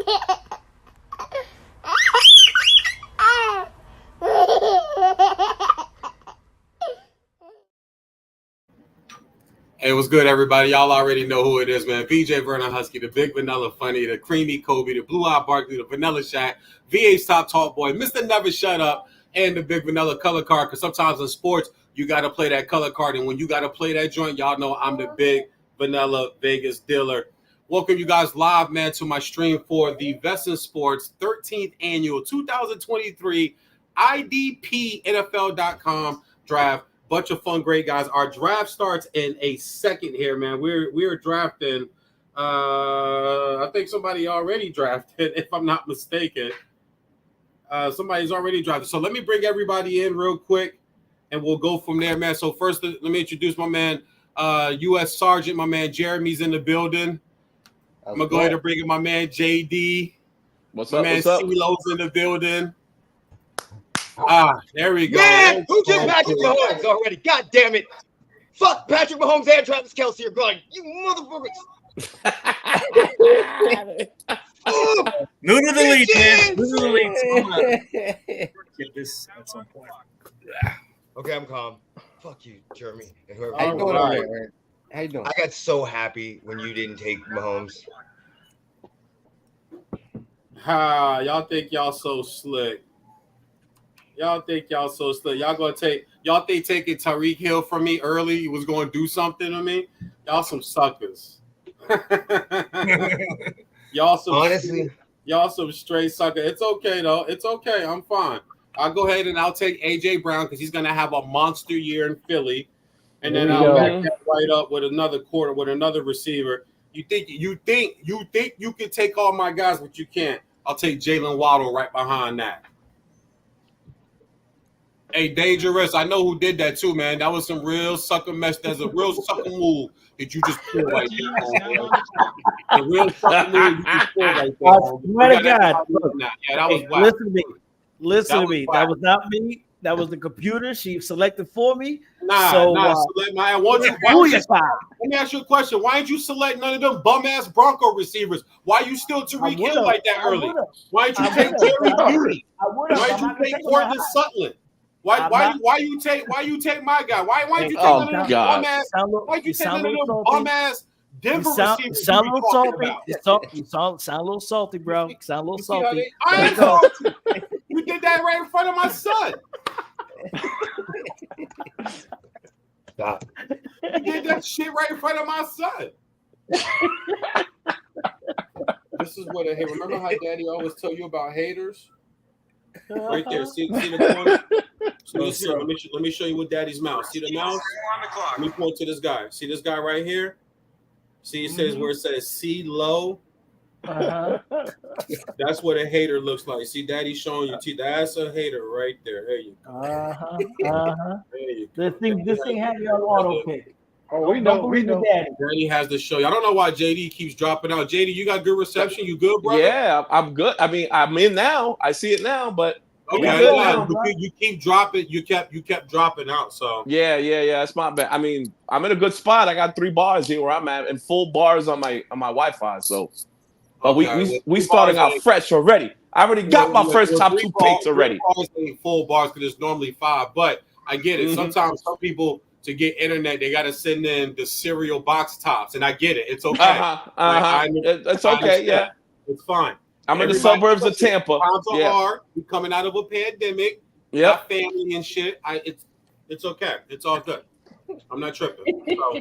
Hey, what's good, everybody? Y'all already know who it is, man. BJ Vernon Husky, the Big Vanilla Funny, the Creamy Kobe, the Blue Eye Barkley, the Vanilla Shack, VA's Top Talk Boy, Mr. Never Shut Up, and the Big Vanilla Color Card. Because sometimes in sports, you got to play that color card. And when you got to play that joint, y'all know I'm the Big Vanilla Vegas dealer. Welcome you guys live, man, to my stream for the VESN Sports 13th Annual 2023 IDP NFL.com draft. Bunch of fun, great guys. Our draft starts in a second here, man. We're drafting. I think somebody already drafted, if I'm not mistaken. Somebody's already drafted. So let me bring everybody in real quick, and we'll go from there, man. So first, let me introduce my man, U.S. Sergeant. My man Jeremy's in the building. I'm gonna go ahead and bring in my man JD. What's up? My man CeeLo's in the building. There we go. Man, who took Patrick Mahomes already? God damn it. Fuck Patrick Mahomes and Travis Kelce are going. You motherfuckers. New to the league, man. New to the league. Get this at some point. Okay, I'm calm. Fuck you, Jeremy. And whoever. How you doing over there, man? How you doing? I got so happy when you didn't take Mahomes. Y'all think y'all so slick. Y'all think y'all so slick. Y'all think taking Tyreek Hill from me early was going to do something to me? Y'all some suckers. Y'all some straight sucker. It's okay though. It's okay. I'm fine. I'll go ahead and I'll take AJ Brown because he's going to have a monster year in Philly, and then I'll back that right up with another receiver. You think you can take all my guys, but you can't. I'll take Jalen Waddle right behind that. Hey, dangerous. I know who did that too, man. That was some real sucker mess. There's a real sucker move that you just pulled right there. A real sucker move you just pulled right there. I swear to God. Yeah, that was whack. Listen to me. That was not me. That was the computer. She selected for me. Let me ask you a question. Why didn't you select none of them bum-ass Bronco receivers? Why you still Tyreek Hill like that early? Why didn't you take Jerry Jeudy? Why didn't you take Courtland Sutton? Why you take my guy? Why didn't you take none of them bum-ass? Why you take none of them bum-ass Denver receivers? Sound a little salty. Sound a little salty, bro. Sound a little salty. I ain't salty. You did that right in front of my son. Stop. You did that shit right in front of my son. This is what I hate. Remember how Daddy always tell you about haters? Right there. See the corner? Let me show you what Daddy's mouse. See the mouse? Let me point to this guy. See this guy right here? See, it says where it says see low. That's what a hater looks like. See, Daddy's showing you. See, that's a hater right there. There you go. There you go. This thing had you on auto pick. Oh, we know. Daddy has to show you. I don't know why JD keeps dropping out. JD, you got good reception. You good, brother? Yeah, I'm good. I mean, I'm in now. I see it now, but you keep dropping. You kept dropping out. So yeah. That's my bad. I mean, I'm in a good spot. I got 3 bars here where I'm at, and full bars on my Wi-Fi. So, but we starting out fresh already. I already got my first top 2 picks already. Full bars because it's normally 5, but I get it. Sometimes some people, to get internet, they got to send in the cereal box tops, and I get it. It's okay. It's okay. Yeah, it's fine. I'm in the suburbs of Tampa. Times are hard. We're coming out of a pandemic. Yeah, family and shit. It's okay. It's all good. I'm not tripping. So,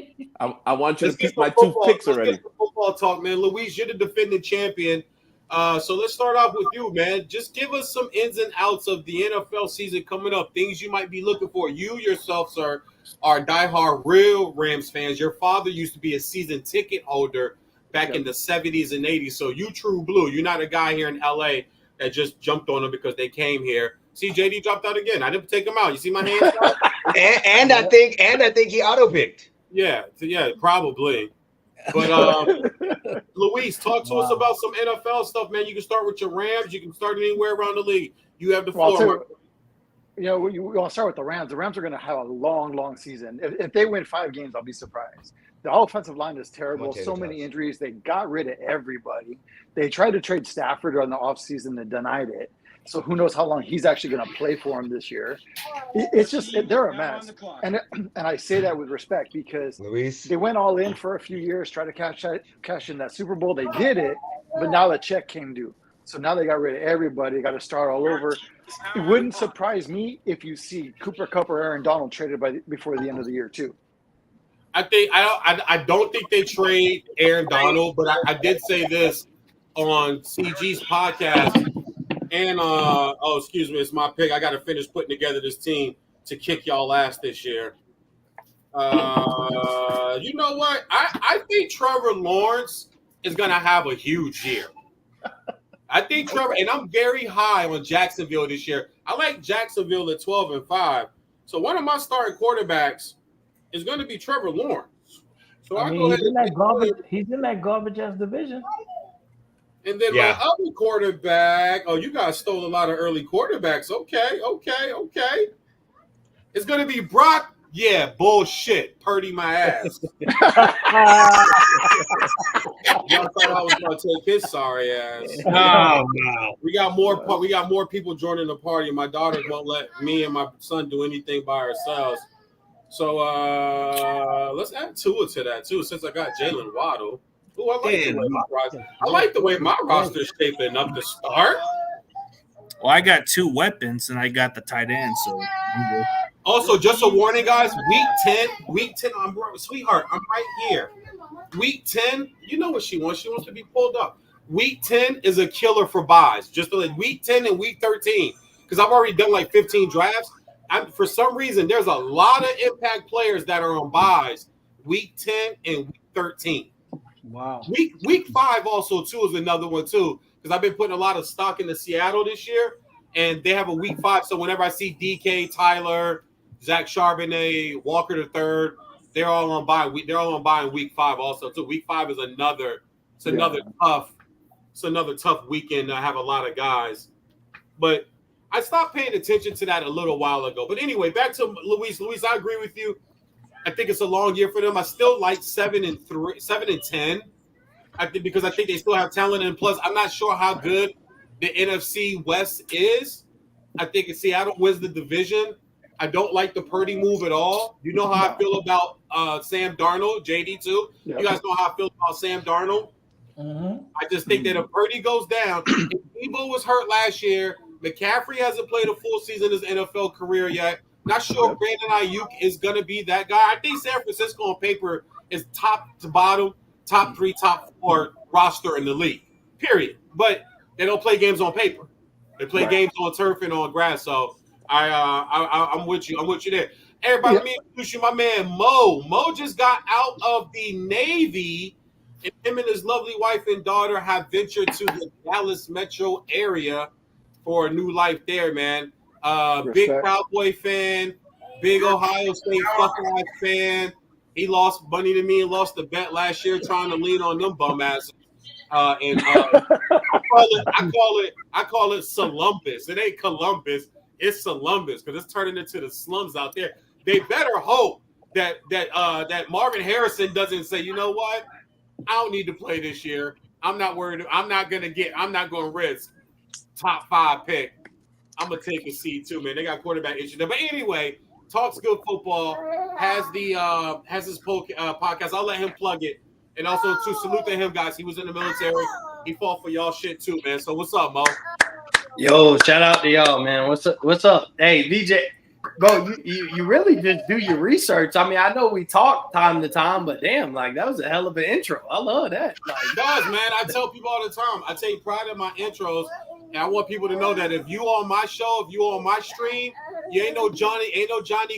I want you to pick my 2 picks already. Let's get football talk, man. Luis, you're the defending champion. So let's start off with you, man. Just give us some ins and outs of the NFL season coming up. Things you might be looking for. You yourself, sir, are diehard real Rams fans. Your father used to be a season ticket holder back in the 70s and 80s. So you true blue. You're not a guy here in LA that just jumped on them because they came here. See, JD dropped out again. I didn't take him out. You see my hands? and I think he auto picked. Yeah, probably. But Luis, talk to us about some NFL stuff, man. You can start with your Rams. You can start anywhere around the league. You have the floor. We want to start with the Rams. The Rams are going to have a long season. If they win 5 games, I'll be surprised. The offensive line is terrible. Taylor So many Tots. injuries. They got rid of everybody. They tried to trade Stafford on the offseason and denied it. So who knows how long he's actually going to play for him this year. It's just they're a mess. And I say that with respect because Luis. they went all in for a few years, try to cash in that Super Bowl. They did it, but now the check came due. So now they got rid of everybody. They got to start all over. It wouldn't surprise me if you see Cooper Kupp or Aaron Donald traded before the end of the year too. I don't think they trade Aaron Donald, but I did say this on CG's podcast. And excuse me, it's my pick. I got to finish putting together this team to kick y'all ass this year. You know what? I think Trevor Lawrence is gonna have a huge year. I think Trevor, and I'm very high on Jacksonville this year. I like Jacksonville at 12-5. So one of my starting quarterbacks is going to be Trevor Lawrence. So I go ahead. He's in that garbage ass division. And then my other quarterback. Oh, you guys stole a lot of early quarterbacks. Okay. It's going to be Brock. Yeah, bullshit. Purdy my ass. Y'all thought I was going to take his sorry ass. Oh no. We got more people joining the party. My daughter won't let me and my son do anything by ourselves. So let's add Tua to that too, since I got Jalen Waddle. Ooh, I like the way my roster's shaping up to start. Well, I got two weapons and I got the tight end, so I'm good. Also, just a warning, guys. Week 10. Sweetheart, I'm right here. Week 10. You know what she wants? She wants to be pulled up. Week 10 is a killer for buys. Just like week 10 and week 13, because I've already done like 15 drafts. For some reason, there's a lot of impact players that are on buys. Week 10 and week 13. Wow. Week 5 also too is another one too, because I've been putting a lot of stock into Seattle this year, and they have a week 5. So whenever I see DK, Tyler, Zach Charbonnet, Walker III, they're all on bye. They're all on bye in week 5 also too. Week 5 is another tough weekend. I have a lot of guys, but I stopped paying attention to that a little while ago. But anyway, back to Luis. Luis, I agree with you. I think it's a long year for them. I still like 7-10. I think because I think they still have talent, and plus, I'm not sure how good the NFC West is. I think Seattle wins the division. I don't like the Purdy move at all. You know how I feel about Sam Darnold, JD too. Yep. You guys know how I feel about Sam Darnold. Mm-hmm. I just think that if Purdy goes down, if Debo was hurt last year, McCaffrey hasn't played a full season in his NFL career yet. Not sure Brandon Ayuk is going to be that guy. I think San Francisco on paper is top to bottom, top 3, top 4 roster in the league, period. But they don't play games on paper. They play games on turf and on grass. So I'm with you. I'm with you there. Everybody, let me introduce you, my man Mo. Mo just got out of the Navy, and him and his lovely wife and daughter have ventured to the Dallas metro area for a new life there, man. Big Cowboy fan, big Ohio State Buckeyes fan. He lost money to me and lost the bet last year trying to lean on them bum asses. I call it Columbus. It ain't Columbus. It's Columbus because it's turning into the slums out there. They better hope that Marvin Harrison doesn't say, you know what? I don't need to play this year. I'm not worried. I'm not going to risk top 5 pick. I'm going to take a seed too, man. They got quarterback issues there. But anyway, Talks Good Football has his podcast. I'll let him plug it. And also to salute to him, guys. He was in the military. He fought for y'all shit too, man. So what's up, Mo? Yo, shout out to y'all, man. What's up? Hey, VJ, bro, you really just do your research. I mean, I know we talk time to time, but damn, like that was a hell of an intro. I love that. Like, it does, man. I tell people all the time. I take pride in my intros, and I want people to know that if you on my show, if you on my stream, you ain't no Johnny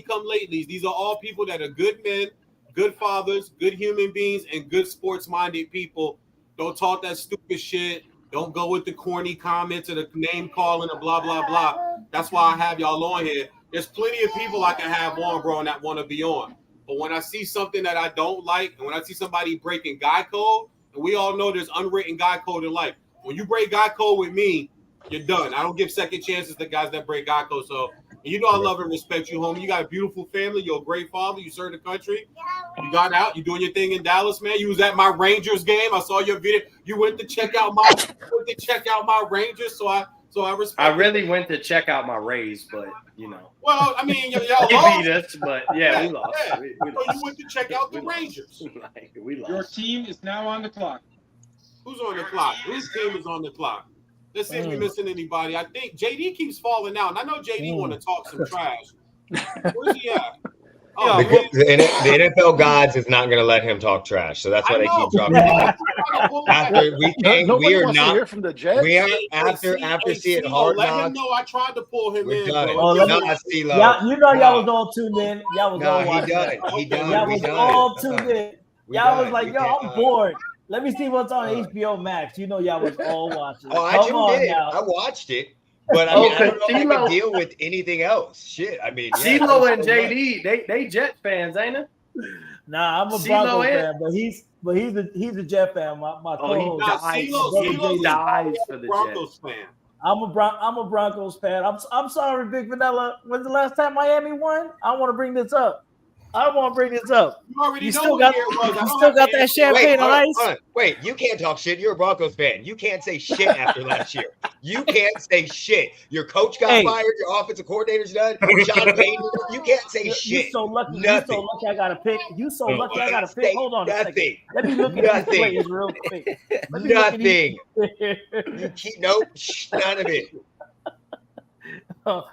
come latelys. These are all people that are good men, good fathers, good human beings, and good sports-minded people. Don't talk that stupid shit. Don't go with the corny comments or the name calling or blah, blah, blah. That's why I have y'all on here. There's plenty of people I can have on, bro, and that want to be on. But when I see something that I don't like, and when I see somebody breaking guy code, and we all know there's unwritten guy code in life. When you break guy code with me, you're done. I don't give second chances to guys that break guy code. So And you know I love and respect you, homie. You got a beautiful family. You're a great father. You served the country. You got out. You doing your thing in Dallas, man. You was at my Rangers game. I saw your video. You went to check out my Rangers. So I respect. I really went to check out my Rays, but you know. Well, I mean, y'all they beat us, but yeah, we lost. Yeah. We So lost. you went to check out the Rangers. We lost. Your team is now on the clock. Who's on the clock? Whose team is on the clock? Let's see if we're missing anybody. I think JD keeps falling out, and I know JD want to talk some trash. Where's he at? Oh, the NFL gods is not going to let him talk trash, so that's why they keep dropping him. After we are not hear from the Jets. We are after seeing Hard let Knocks. him know I tried to pull him in. Done. Bro. You know y'all was all tuned in. Y'all was all watching. He done. Y'all was all tuned in. Y'all was like, yo, I'm bored. Let me see what's on HBO Max. You know y'all was all watching. Oh, I did. I watched it. But I mean, I don't know if I can deal with anything else. Shit. I mean, CeeLo and JD, they Jet fans, ain't it? Nah, I'm a Broncos fan, but he's a Jet fan. My co-host. He dies for the Broncos Jets. fan. I'm a Broncos fan. I'm sorry, Big Vanilla. When's the last time Miami won? I want to bring this up. You already know still got that champagne on ice. Wait, you can't talk shit. You're a Broncos fan. You can't say shit after last year. You can't say shit. Your coach got fired. Your offensive coordinator's done. Sean Payton. You can't say shit. You so lucky. Nothing. You so lucky I got to pick. You so lucky I got to pick. Hold on a second. Nothing. Let me look at these players real quick. Nothing. You keep none of it.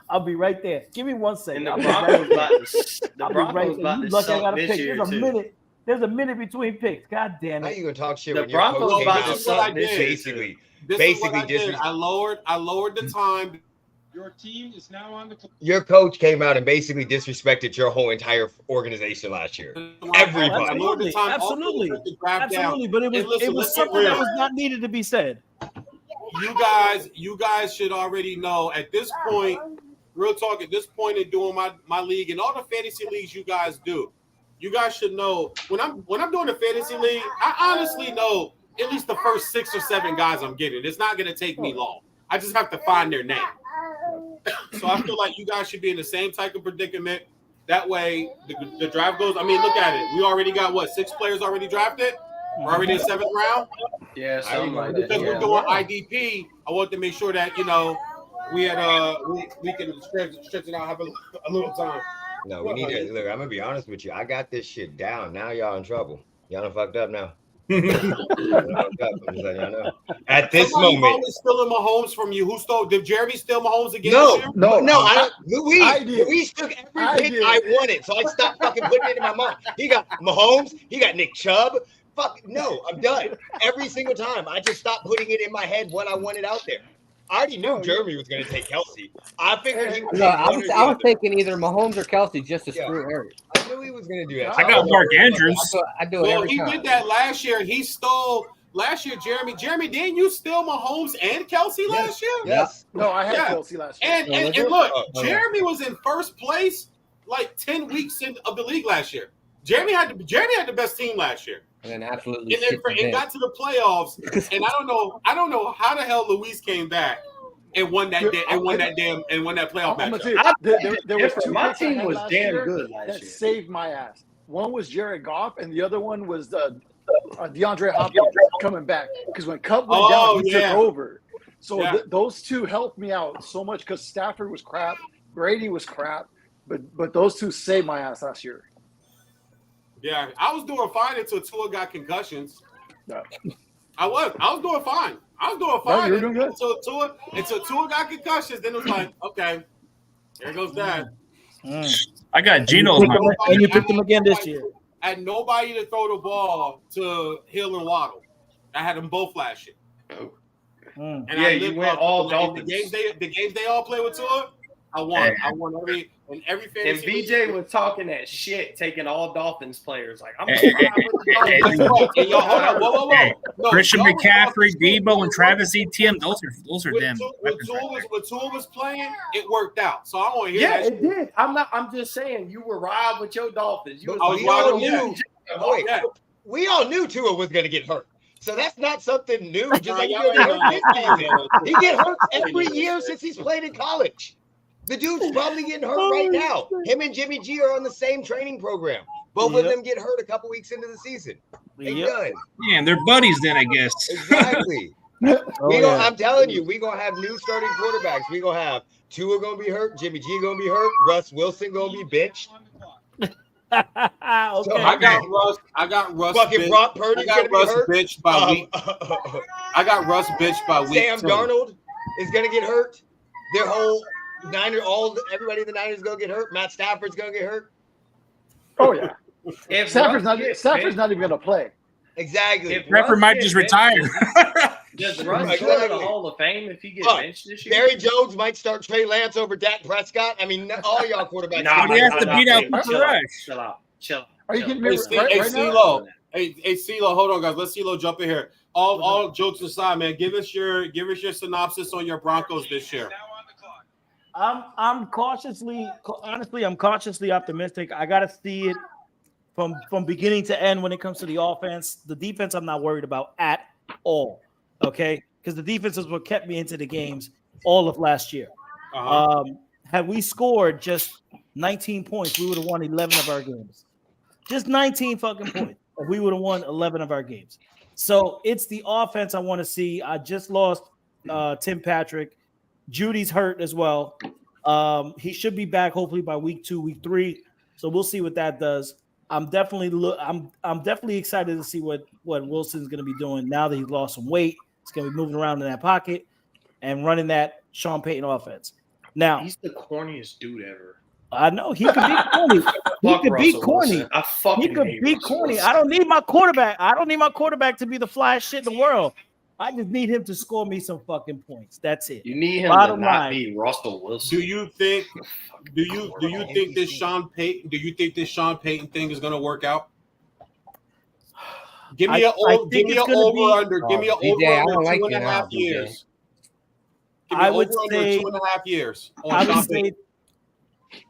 I'll be right there. Give me 1 second. And the Broncos about to suck this year too. There's a minute between picks. God damn it! How you gonna talk shit The when your Broncos coach came about to out? suck this year. Basically, This is what I did. I lowered the time. Your team is now on the clock. Your coach came out and basically disrespected your whole entire organization last year. Everybody. Absolutely. But it was something that was not needed to be said. You guys should already know at this point, real talk, at this point in doing my league and all the fantasy leagues you guys do, you guys should know when I'm doing a fantasy league, I honestly know at least the first 6 or 7 guys I'm getting. It's not going to take me long. I just have to find their name. So I feel like you guys should be in the same type of predicament. That way the draft goes. I mean, look at it. We already got 6 players already drafted? We're already in 7th round? Yeah, something like that. Because we're doing IDP, I want to make sure that, we had we can stretch it out, have a little time. No, we need to look. I'm gonna be honest with you. I got this shit down. Now y'all in trouble. Y'all done fucked up now. I'm just letting y'all know. At this moment, stealing Mahomes from you. Who stole? Did Jeremy steal Mahomes again? No. Luis took every pick I wanted, so I stopped fucking putting it in my mind. He got Mahomes. He got Nick Chubb. Fuck no, I'm done. Every single time, I just stopped putting it in my head what I wanted out there. I already knew Jeremy was going to take Kelsey. I figured he was. No, I was taking either Mahomes or Kelsey just to screw Eric. I knew he was going to do that. I got Mark Andrews. I do it every time. He did that last year. He stole last year. Jeremy, didn't you steal Mahomes and Kelsey last year? Yes. No, I had Kelsey last year. And look, Jeremy was in first place like 10 weeks of the league last year. Jeremy had the best team last year. And then absolutely. And then got to the playoffs, and I don't know how the hell Luis came back and won that playoff matchup. There was 2 my picks I team had was last damn year good last that year. saved my ass. One was Jared Goff, and the other one was DeAndre Hopkins coming back because when Cup went down, he took over. So those 2 helped me out so much because Stafford was crap, Brady was crap, but those 2 saved my ass last year. Yeah, I was doing fine until Tua got concussions. No. I was doing fine. No, you were doing good. Until Tua got concussions, then it was like, okay, there goes that. I got Geno as my and you picked him again this year. I had nobody to throw the ball to Hill and Waddle. I had them both last year. And you went all Dolphins. The games they all play with Tua, I won. I won every fantasy. And BJ was talking that shit, taking all Dolphins players. Like, I'm Christian McCaffrey, Debo, and Travis Etienne. Those are them. When Tua was playing, it worked out. So I want to hear that. Yeah, it did. I'm just saying, you were riding with your Dolphins. We all knew Tua was going to get hurt. So that's not something new. Just like he get hurt every year since he's played in college. The dude's probably getting hurt right now. Him and Jimmy G are on the same training program. Both of them get hurt a couple weeks into the season. They done. Man, they're buddies then, I guess. Exactly. I'm telling you, we're going to have new starting quarterbacks. We're going to have Tua going to be hurt. Jimmy G going to be hurt. Russ Wilson going to be benched. Okay. So I got Russ. Fucking Brock Purdy's going to be hurt. Bitched by week. I got Russ bitched by week. Sam Darnold is going to get hurt. Their whole everybody in the Niners is going to get hurt. Matt Stafford's going to get hurt. Oh, yeah. Stafford's not even going to play. Exactly. Prepper might just retire. Does Russ go to the Hall of Fame if he gets benched this year? Barry Jones might start Trey Lance over Dak Prescott. I mean, all y'all quarterbacks. He has to beat out Cooper Rush. Chill out. Are you kidding me? Hey, CeeLo. Hey, CeeLo, hold on, guys. Let's CeeLo jump in here. All jokes aside, man, give us your synopsis on your Broncos this year. I'm cautiously optimistic. I gotta see it from beginning to end when it comes to the offense. The defense, I'm not worried about at all. Okay, because the defense is what kept me into the games all of last year. Had we scored just 19 points, we would have won 11 of our games. Just 19 fucking points. We would have won 11 of our games. So it's the offense I want to see. I just lost Tim Patrick. Judy's hurt as well. He should be back hopefully by week 2, week 3. So we'll see what that does. I'm definitely excited to see what Wilson's going to be doing now that he's lost some weight. He's going to be moving around in that pocket and running that Sean Payton offense. Now he's the corniest dude ever. I know he could be corny. He could be corny. He could be corny. I don't need my quarterback. To be the flyest shit in the world. I just need him to score me some fucking points. That's it. You need him to not be Russell Wilson. Do you think this Sean Payton thing is going to work out? Give me an over under 2.5 years. I would say 2.5 years.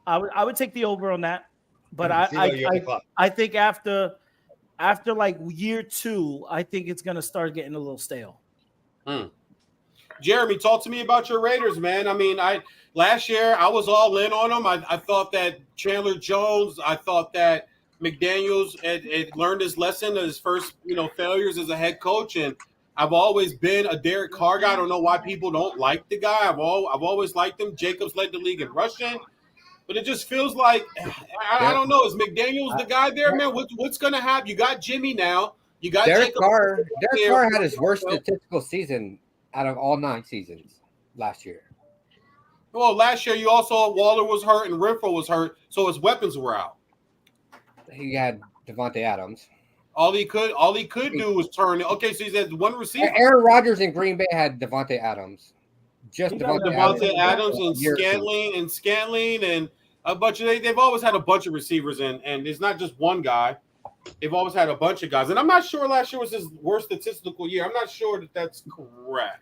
I would take the over on that, but I think after like year 2, I think it's gonna start getting a little stale. Jeremy, talk to me about your Raiders, man. I mean, last year I was all in on them. I thought that Chandler Jones, I thought that McDaniels had learned his lesson of his first, failures as a head coach, and I've always been a Derek Carr guy. I don't know why people don't like the guy. I've always liked him. Jacobs led the league in rushing, but it just feels like I don't know. Is McDaniels the guy there, man? What's going to happen? You got Jimmy now. You got Derek Carr. Derek Carr had his worst statistical season out of all 9 seasons last year. Well, last year you also Waller was hurt and Renfro was hurt, so his weapons were out. He had Devontae Adams. All he could do was turn it. Okay, so he's had one receiver. Aaron Rodgers in Green Bay had Devontae Adams. Just Devontae Adams and Scantling and a bunch of they've always had a bunch of receivers and it's not just one guy. They've always had a bunch of guys. And I'm not sure last year was his worst statistical year. I'm not sure that's correct.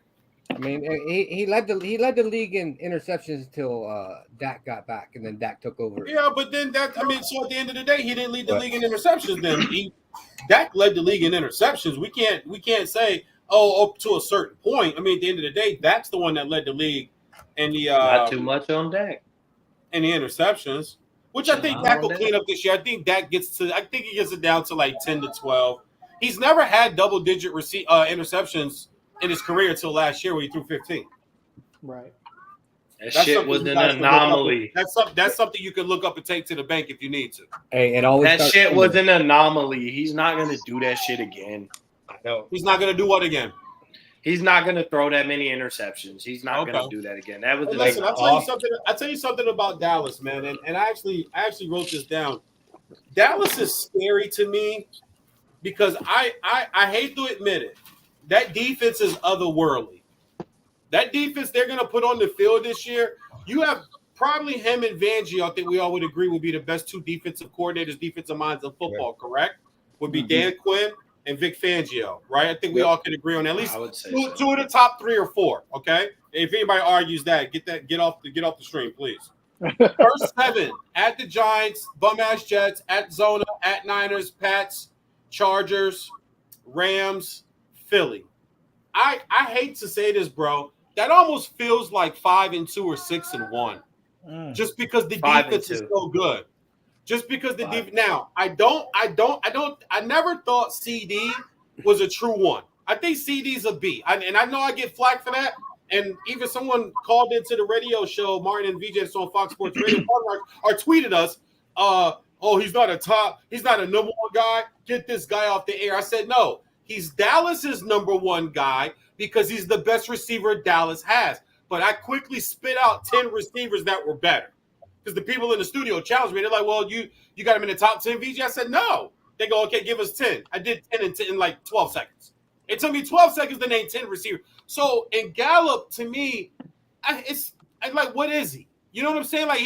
I mean, he led the league in interceptions until Dak got back, and then Dak took over. Yeah, but then so at the end of the day, he didn't lead the league in interceptions. Then Dak led the league in interceptions. We can't say up to a certain point. I mean, at the end of the day, Dak's the one that led the league, and the not too much on Dak and the interceptions, which I think Dak will clean up this year. I think he gets it down to like 10 to 12. He's never had double-digit interceptions in his career until last year when he threw 15. Right. That shit was an anomaly. That's something you can look up and take to the bank if you need to. Hey, it always that shit was an anomaly. He's not gonna do that shit again. I know. He's not gonna do what again? He's not gonna throw that many interceptions. He's not gonna do that again. That was listen. I'll tell you something about Dallas, man. And I actually wrote this down. Dallas is scary to me because I hate to admit it. That defense is otherworldly. That defense they're going to put on the field this year, you have probably him and Fangio, I think we all would agree, would be the best 2 defensive coordinators, defensive minds in football, correct? Would be Dan Quinn and Vic Fangio, right? I think we all can agree on at least 2 of the top 3 or 4, okay? If anybody argues that, get off the stream, please. First 7, at the Giants, bum-ass Jets, at Zona, at Niners, Pats, Chargers, Rams, Philly. I hate to say this, bro. That almost feels like 5-2 or 6-1. just because the defense is so good. Just because the defense. Now, I never thought CD was a true one. I think CD's a B. And I know I get flack for that. And even someone called into the radio show, Martin and VJ on Fox Sports Radio, or tweeted us, he's not a number one guy. Get this guy off the air. I said, no, he's Dallas's number one guy because he's the best receiver Dallas has. But I quickly spit out 10 receivers that were better. Because the people in the studio challenged me. They're like, well, you got him in the top 10, VJ? I said, no. They go, okay, give us 10. I did 10 in like 12 seconds. It took me 12 seconds to name 10 receivers. So in Gallup, to me, I'm like, what is he? You know what I'm saying? Like,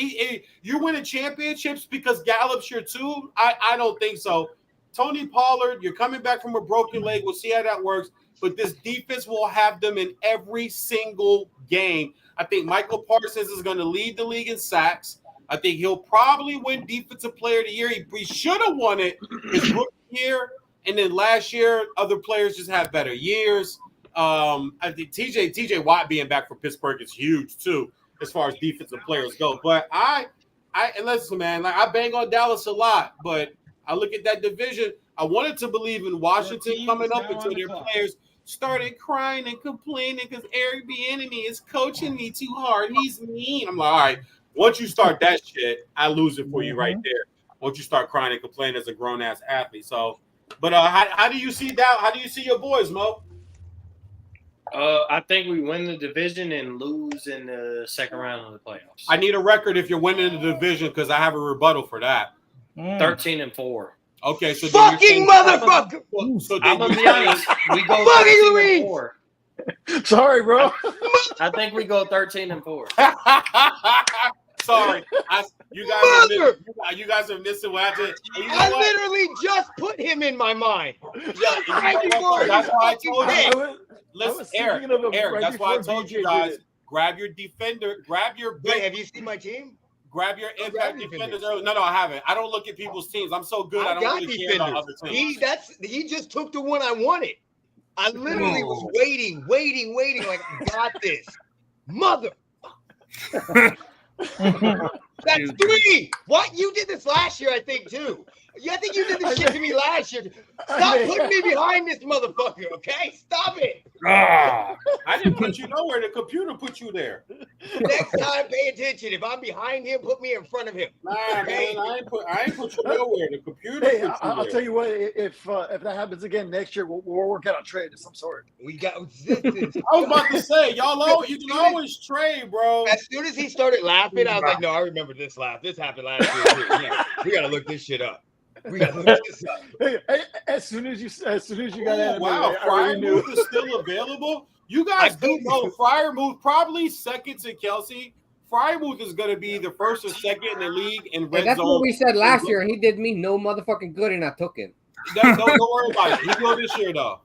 you're winning championships because Gallup's your two? I don't think so. Tony Pollard, you're coming back from a broken leg. We'll see how that works. But this defense will have them in every single game. I think Michael Parsons is going to lead the league in sacks. I think he'll probably win Defensive Player of the Year. He should have won it his rookie year. And then last year, other players just had better years. I think TJ Watt being back for Pittsburgh is huge, too, as far as defensive players go. But and listen, man, like I bang on Dallas a lot, but I look at that division. I wanted to believe in Washington coming up until their players started crying and complaining because Eric Bieniemy is coaching me too hard. He's mean. I'm like, all right, once you start that shit, I lose it for you right there. Once you start crying and complaining as a grown-ass athlete. So, but how do you see that? How do you see your boys, Mo? I think we win the division and lose in the second round of the playoffs. I need a record if you're winning the division because I have a rebuttal for that. 13-4. Okay, so fucking motherfucker. So I'm gonna be honest. We go fucking 13-4. Sorry, bro. I think we go 13-4. Sorry, you guys are missing what I did. I literally just put him in my mind. Just right before that's why I told you. I Listen, Eric, that's why I told you guys, grab your defender, grab your Wait, have you seen my team? Grab your impact defenders early. No, I haven't. I don't look at people's teams. I'm so good. I don't really care about other teams. He just took the one I wanted. I literally was waiting. Like, I got this. Mother. That's 3. What? You did this last year, I think, too. I think you did this shit to me last year. Stop putting me behind this motherfucker, okay? Stop it. I didn't put you nowhere. The computer put you there. Next time, pay attention. If I'm behind him, put me in front of him. Nah, man, I ain't put you nowhere. The computer Hey, put you I'll there. tell you what. If that happens again next year, we'll work out a trade of some sort. We got. I was about to say, you can always trade, bro. As soon as he started laughing, I was like, no, I remember this laugh. This happened last year, too. Yeah, we got to look this shit up. We got to look this up. Hey, as soon as you got out, wow, Freiermuth is still available. You guys do know Freiermuth probably second to Kelsey. Freiermuth is going to be the first or second in the league in red zone. That's what we said last year. He did me no motherfucking good, and I took him. Don't worry about it. He will this year, though.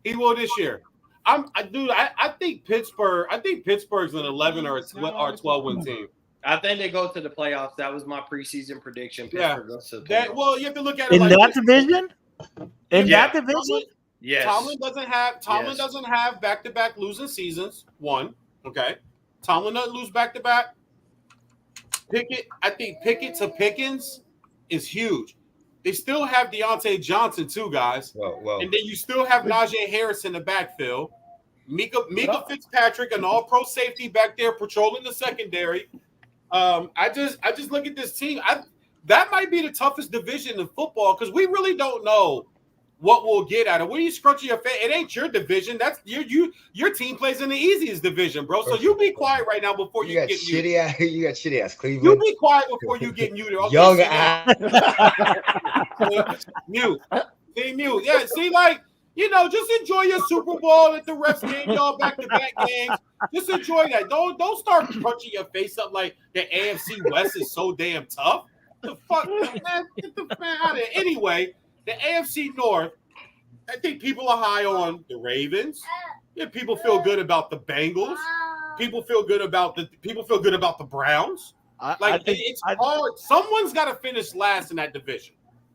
He will this year. I think Pittsburgh. I think Pittsburgh's an 11 or 12 win team. I think they go to the playoffs. That was my preseason prediction. Yeah. Well, you have to look at it in like that division. In that division, yes. Tomlin doesn't have back-to-back losing seasons. One, okay. Tomlin doesn't lose back-to-back. I think Pickett to Pickens is huge. They still have Deontay Johnson too, guys. Well. And then you still have Najee Harris in the backfield. Mika Fitzpatrick, an all-pro safety back there patrolling the secondary. I just look at this team. That might be the toughest division in football because we really don't know what we'll get out of it. What are you scrunching your face? It ain't your division. That's your team plays in the easiest division, bro. So you be quiet right now before you get muted. You got shitty ass Cleveland. You be quiet before you get muted. Okay, young ass. Mute. See, mute. Yeah, see, like, just enjoy your Super Bowl. Let the refs game y'all back-to-back games. Just enjoy that. Don't start punching your face up like the AFC West is so damn tough. The fuck, man? Get the man out of here. Anyway, the AFC North, I think people are high on the Ravens. Yeah, people feel good about the Bengals. People feel good about the Browns. It's hard. Someone's got to finish last in that division.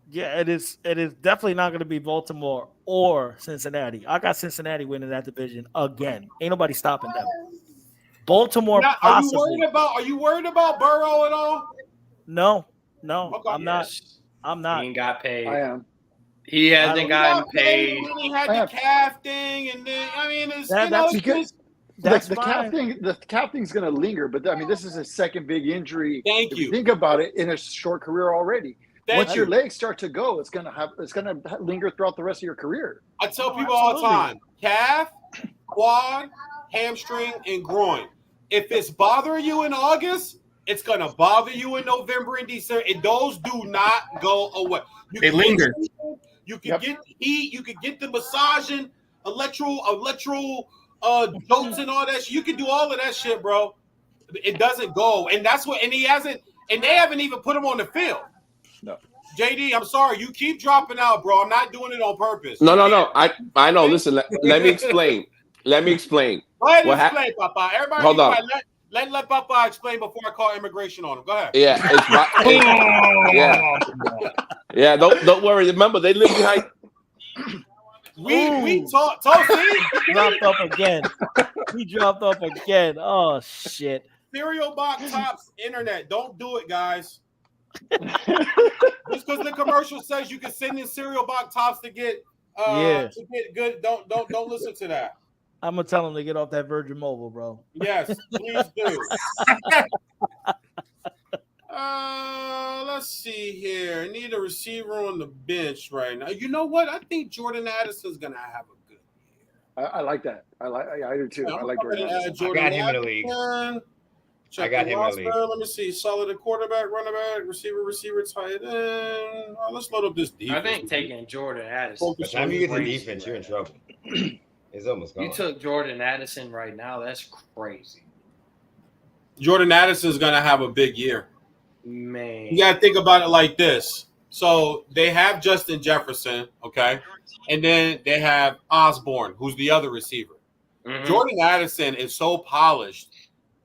Yeah, it is definitely not going to be Baltimore or Cincinnati. I got Cincinnati winning that division again. Ain't nobody stopping them. Baltimore. Now, Possibly. Are you worried about Burrow at all? No, Okay. I'm not. I'm not. He ain't got paid. I am. He hasn't gotten paid. And then he had the calf thing, and then That's because the calf thing. The calf thing's going to linger, but I mean, this is his second big injury. Thank you. Think about it in a short career already. Once your legs start to go, it's going to linger throughout the rest of your career. I tell people all the time: calf, quad, hamstring, and groin. If it's bothering you in August, it's gonna bother you in November and December. And those do not go away. They linger. You can get heat. You can get the massaging, electro jolts and all that shit. You can do all of that shit, bro. It doesn't go, and that's what. And he hasn't. And they haven't even put him on the field. No. JD, I'm sorry. You keep dropping out, bro. I'm not doing it on purpose. No. I know. Listen, let me explain. Let me explain. Go ahead and explain, Papa. Everybody, hold on. Let Papa explain before I call immigration on him. Go ahead. Yeah, yeah. Don't worry. Remember, they live behind. We talk. He dropped off again. He dropped off again. Oh shit. Cereal box tops internet. Don't do it, guys. Just because the commercial says you can send in cereal box tops to get good. Don't listen to that. I'm gonna tell him to get off that Virgin Mobile, bro. Yes, please do. Let's see here. I need a receiver on the bench right now. You know what? I think Jordan Addison's gonna have a good year. I like that. I do too. I like Jordan Addison. I got him in the league. I got him in the league. Let me see. Solid quarterback, running back, receiver, tight end. Let's load up this defense. I think taking Jordan Addison. By the time you get to defense, you're in trouble. It's almost gone. You took Jordan Addison right now. That's crazy. Jordan Addison's going to have a big year. Man. You got to think about it like this. So they have Justin Jefferson, okay? And then they have Osborne, who's the other receiver. Mm-hmm. Jordan Addison is so polished.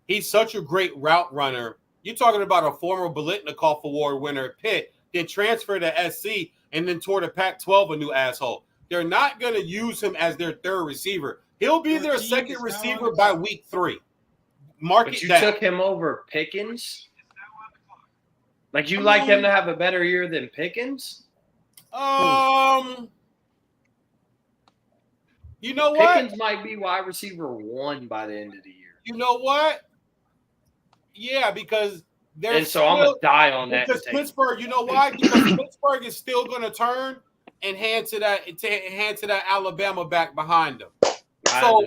He's such a great route runner. You're talking about a former Biletnikoff Award winner at Pitt, then transferred to SC, and then tore the Pac-12 a new asshole. They're not going to use him as their third receiver. He'll be their second receiver by week 3. But you took him over Pickens? Like, you like him to have a better year than Pickens? You know what? Pickens might be wide receiver 1 by the end of the year. You know what? Yeah, because they're and so I'm going to die on that. Because Pittsburgh, you know why? Because Pittsburgh is still going to turn and hand to that Alabama back behind them. So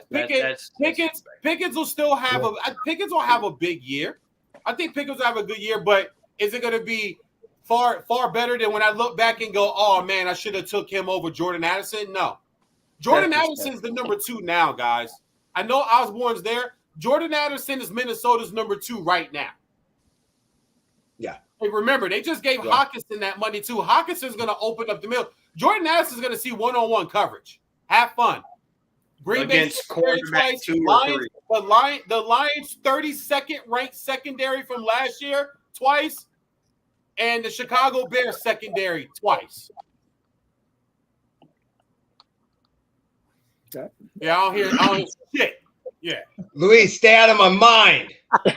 Pickens will still have Pickens will have a big year. I think Pickens will have a good year, but is it going to be far better than when I look back and go, oh man, I should have took him over Jordan Addison? No, Jordan Addison's the number 2 now, guys. I know Osborne's there. Jordan Addison is Minnesota's number 2 right now. Yeah. Hey, remember, they just gave Hawkinson that money too. Hawkinson's going to open up the middle. Jordan Addison's going to see one-on-one coverage. Have fun. Green Bay secondary twice. The Lions 32nd ranked secondary from last year twice, and the Chicago Bears secondary twice. Yeah, I don't hear shit. Yeah. Luis, stay out of my mind. All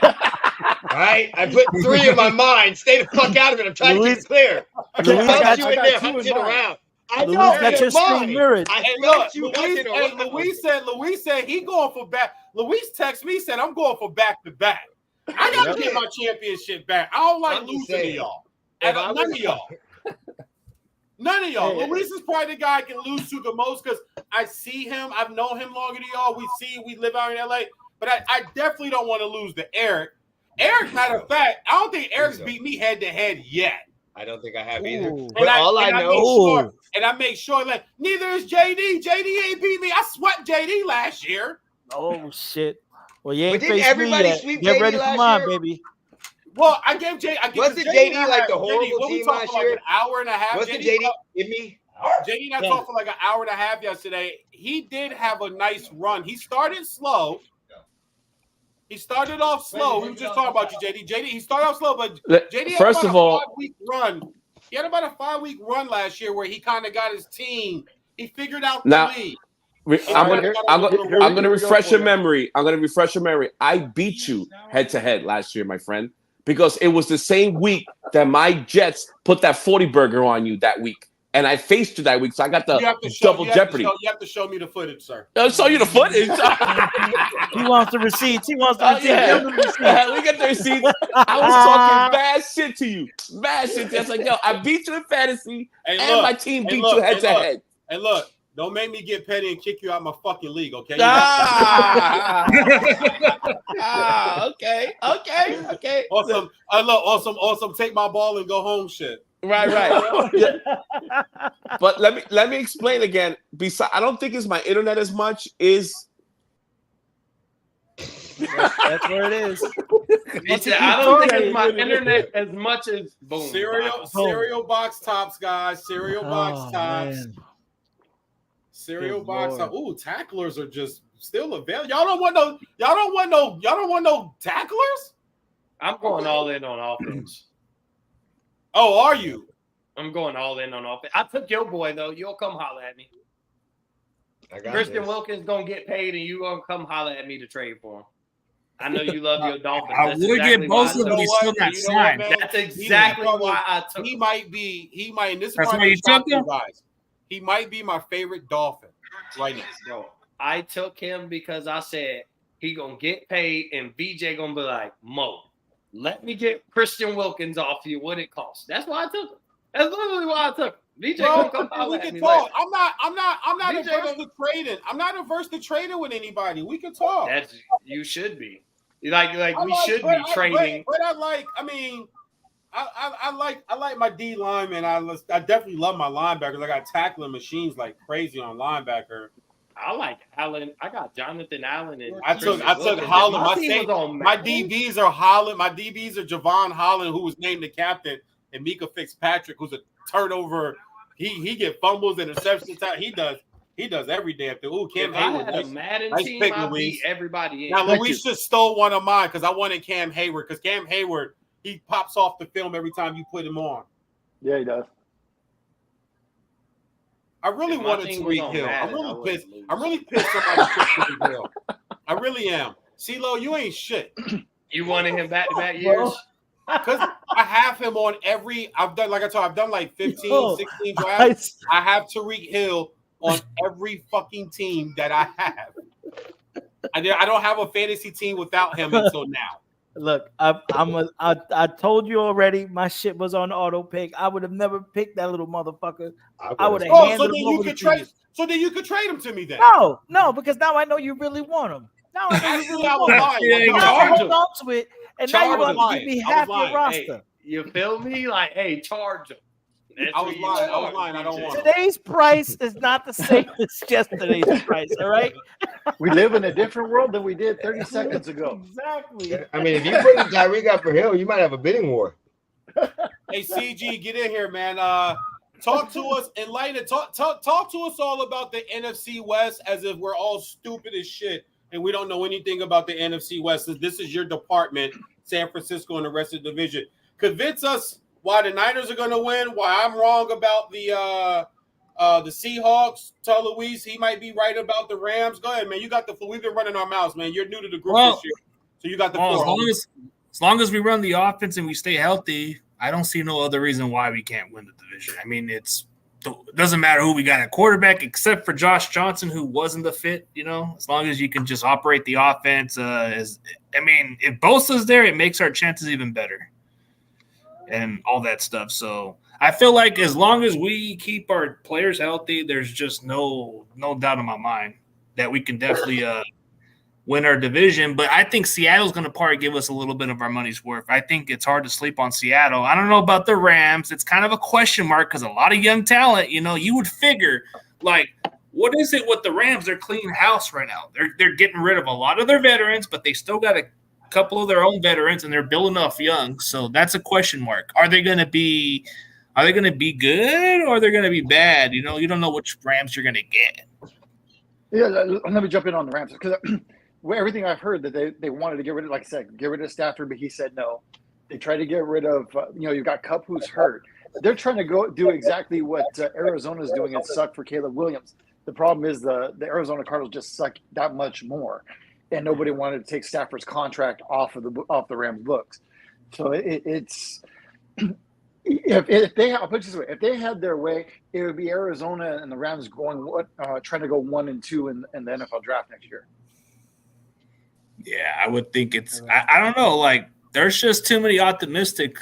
right? I put 3 in my mind. Stay the fuck out of it. I'm trying to keep clear. I can't bounce you in there hunting around. I know got your screen mirrored. Luis said he going for back. Luis texted me, said I'm going for back-to-back. I got to get my championship back. I don't like losing to y'all. None of y'all. None of y'all. Hey. Luis is probably the guy I can lose to the most because I see him. I've known him longer than y'all. We live out in LA. But I definitely don't want to lose to Eric. Eric, matter of fact, I don't think Eric's beat me head-to-head yet. I don't think I have either. But I make sure like neither is JD. JD ain't beat me. I swept JD last year. Oh shit. Well, you ain't didn't everybody sweep Get JD ready for last mine, year? baby. Well, I gave JD. Wasn't JD like the horrible team last year? Like an hour and a half. Wasn't JD give me? JD and I talked for like an hour and a half yesterday. He did have a nice run. He started slow. He started off slow. We were just talking about you, JD. JD, he started off slow, but JD had first of all, 5-week run. He had about a 5-week run last year where he kind of got his team. He figured out the lead. I'm gonna refresh your memory. I beat you head to head last year, my friend, because it was the same week that my Jets put that 40 burger on you that week. And I faced you that week, so I got the double jeopardy. You have to show me the footage, sir. I'll show you the footage. He wants the receipts. He wants the receipts. Yeah. We get the receipts. I was talking bad shit to you. Bad shit. That's like, yo, I beat you in fantasy, and my team beat you head to head. And look, don't make me get petty and kick you out my fucking league, okay? Okay. Awesome. Take my ball and go home shit. Right. Yeah. But let me explain again. Besides, I don't think it's my internet as much. That's where it is. I don't think it's my internet as much as boom. Cereal box tops, guys. Cereal box tops. Man. Cereal box tops. Ooh, tacklers are just still available. Y'all don't want no tacklers? I'm going all in on offense. Oh, are you? I'm going all in on offense. I took your boy though. You'll come holler at me. Christian Wilkins gonna get paid, and you gonna come holler at me to trade for him. I know you love your Dolphins. I would get both of them. He's still not signed. That's exactly why I took. He might. And this is that's why you took him, guys. He might be my favorite Dolphin right now. Bro, I took him because I said he gonna get paid, and BJ gonna be like, Mo, let me get Christian Wilkins off you. What it costs? That's why I took him. That's literally why I took him. BJ gonna come holler at me later. I'm not averse to trading. I'm not averse to trading with anybody. We can talk. You should be. Like we should be trading. But I like my D lineman. I definitely love my linebackers. I got tackling machines like crazy on linebacker. I like Allen. I got Jonathan Allen and I took Holland. My DBs are Holland. My DBs are Javon Holland, who was named the captain, and Mika Fitzpatrick, who's a turnover. He get fumbles, interceptions. He does every damn thing. Ooh, Cam Hayward. I had a Madden team. I beat everybody in. Now Luis just stole one of mine because I wanted Cam Hayward, because Cam Hayward, he pops off the film every time you put him on. Yeah, he does. I really wanted Tariq Hill. I'm really pissed somebody took Tariq Hill. I really am. CeeLo, you ain't shit. You wanted him back-to-back years? Because I have him on every – I've done like 15, 16 drafts. I have Tariq Hill on every fucking team that I have. I don't have a fantasy team without him until now. Look, I told you already. My shit was on auto pick. I would have never picked that little motherfucker. I would have handed him over to you. So then you could trade him to me then. No, because now I know you really want him. Now I know you really I want him. I hold on to it, and now you're going to give me half your roster. Hey, you feel me? Like, hey, charge him. I was lying. I don't want today's price is not the same as yesterday's price. All right. We live in a different world than we did 30 seconds ago. Exactly. I mean, if you put Tyreek out for Hill, you might have a bidding war. Hey, CG, get in here, man. Talk to us, enlighten. Talk to us all about the NFC West as if we're all stupid as shit and we don't know anything about the NFC West. This is your department, San Francisco, and the rest of the division. Convince us why the Niners are going to win, why I'm wrong about the Seahawks. Tell Luis he might be right about the Rams. Go ahead, man. You got the floor. We've been running our mouths, man. You're new to the group this year, so you got the floor. As long as we run the offense and we stay healthy, I don't see no other reason why we can't win the division. I mean, it doesn't matter who we got at quarterback, except for Josh Johnson, who wasn't the fit. As long as you can just operate the offense. If Bosa's there, it makes our chances even better. And all that stuff. So I feel like as long as we keep our players healthy, there's just no doubt in my mind that we can definitely win our division. But I think Seattle's going to probably give us a little bit of our money's worth. I think it's hard to sleep on Seattle. I don't know about the Rams. It's kind of a question mark because a lot of young talent, you would figure, like, what is it with the Rams? They're cleaning house right now. They're getting rid of a lot of their veterans, but they still got a couple of their own veterans, and they're building off young. So that's a question mark. Are they going to be good or are they going to be bad? You don't know which Rams you're going to get. Yeah, let me jump in on the Rams because everything I've heard that they wanted to get rid of, like I said, get rid of Stafford, but he said no. They tried to get rid of, you've got Kupp who's hurt. They're trying to go do exactly what Arizona's doing. It sucked for Caleb Williams. The problem is the Arizona Cardinals just suck that much more, and nobody wanted to take Stafford's contract off the Rams' books. So it's if they I'll put it this way, if they had their way, it would be Arizona and the Rams trying to go 1-2 in the NFL draft next year. Yeah, I would think it's. I don't know. Like, there's just too many optimistic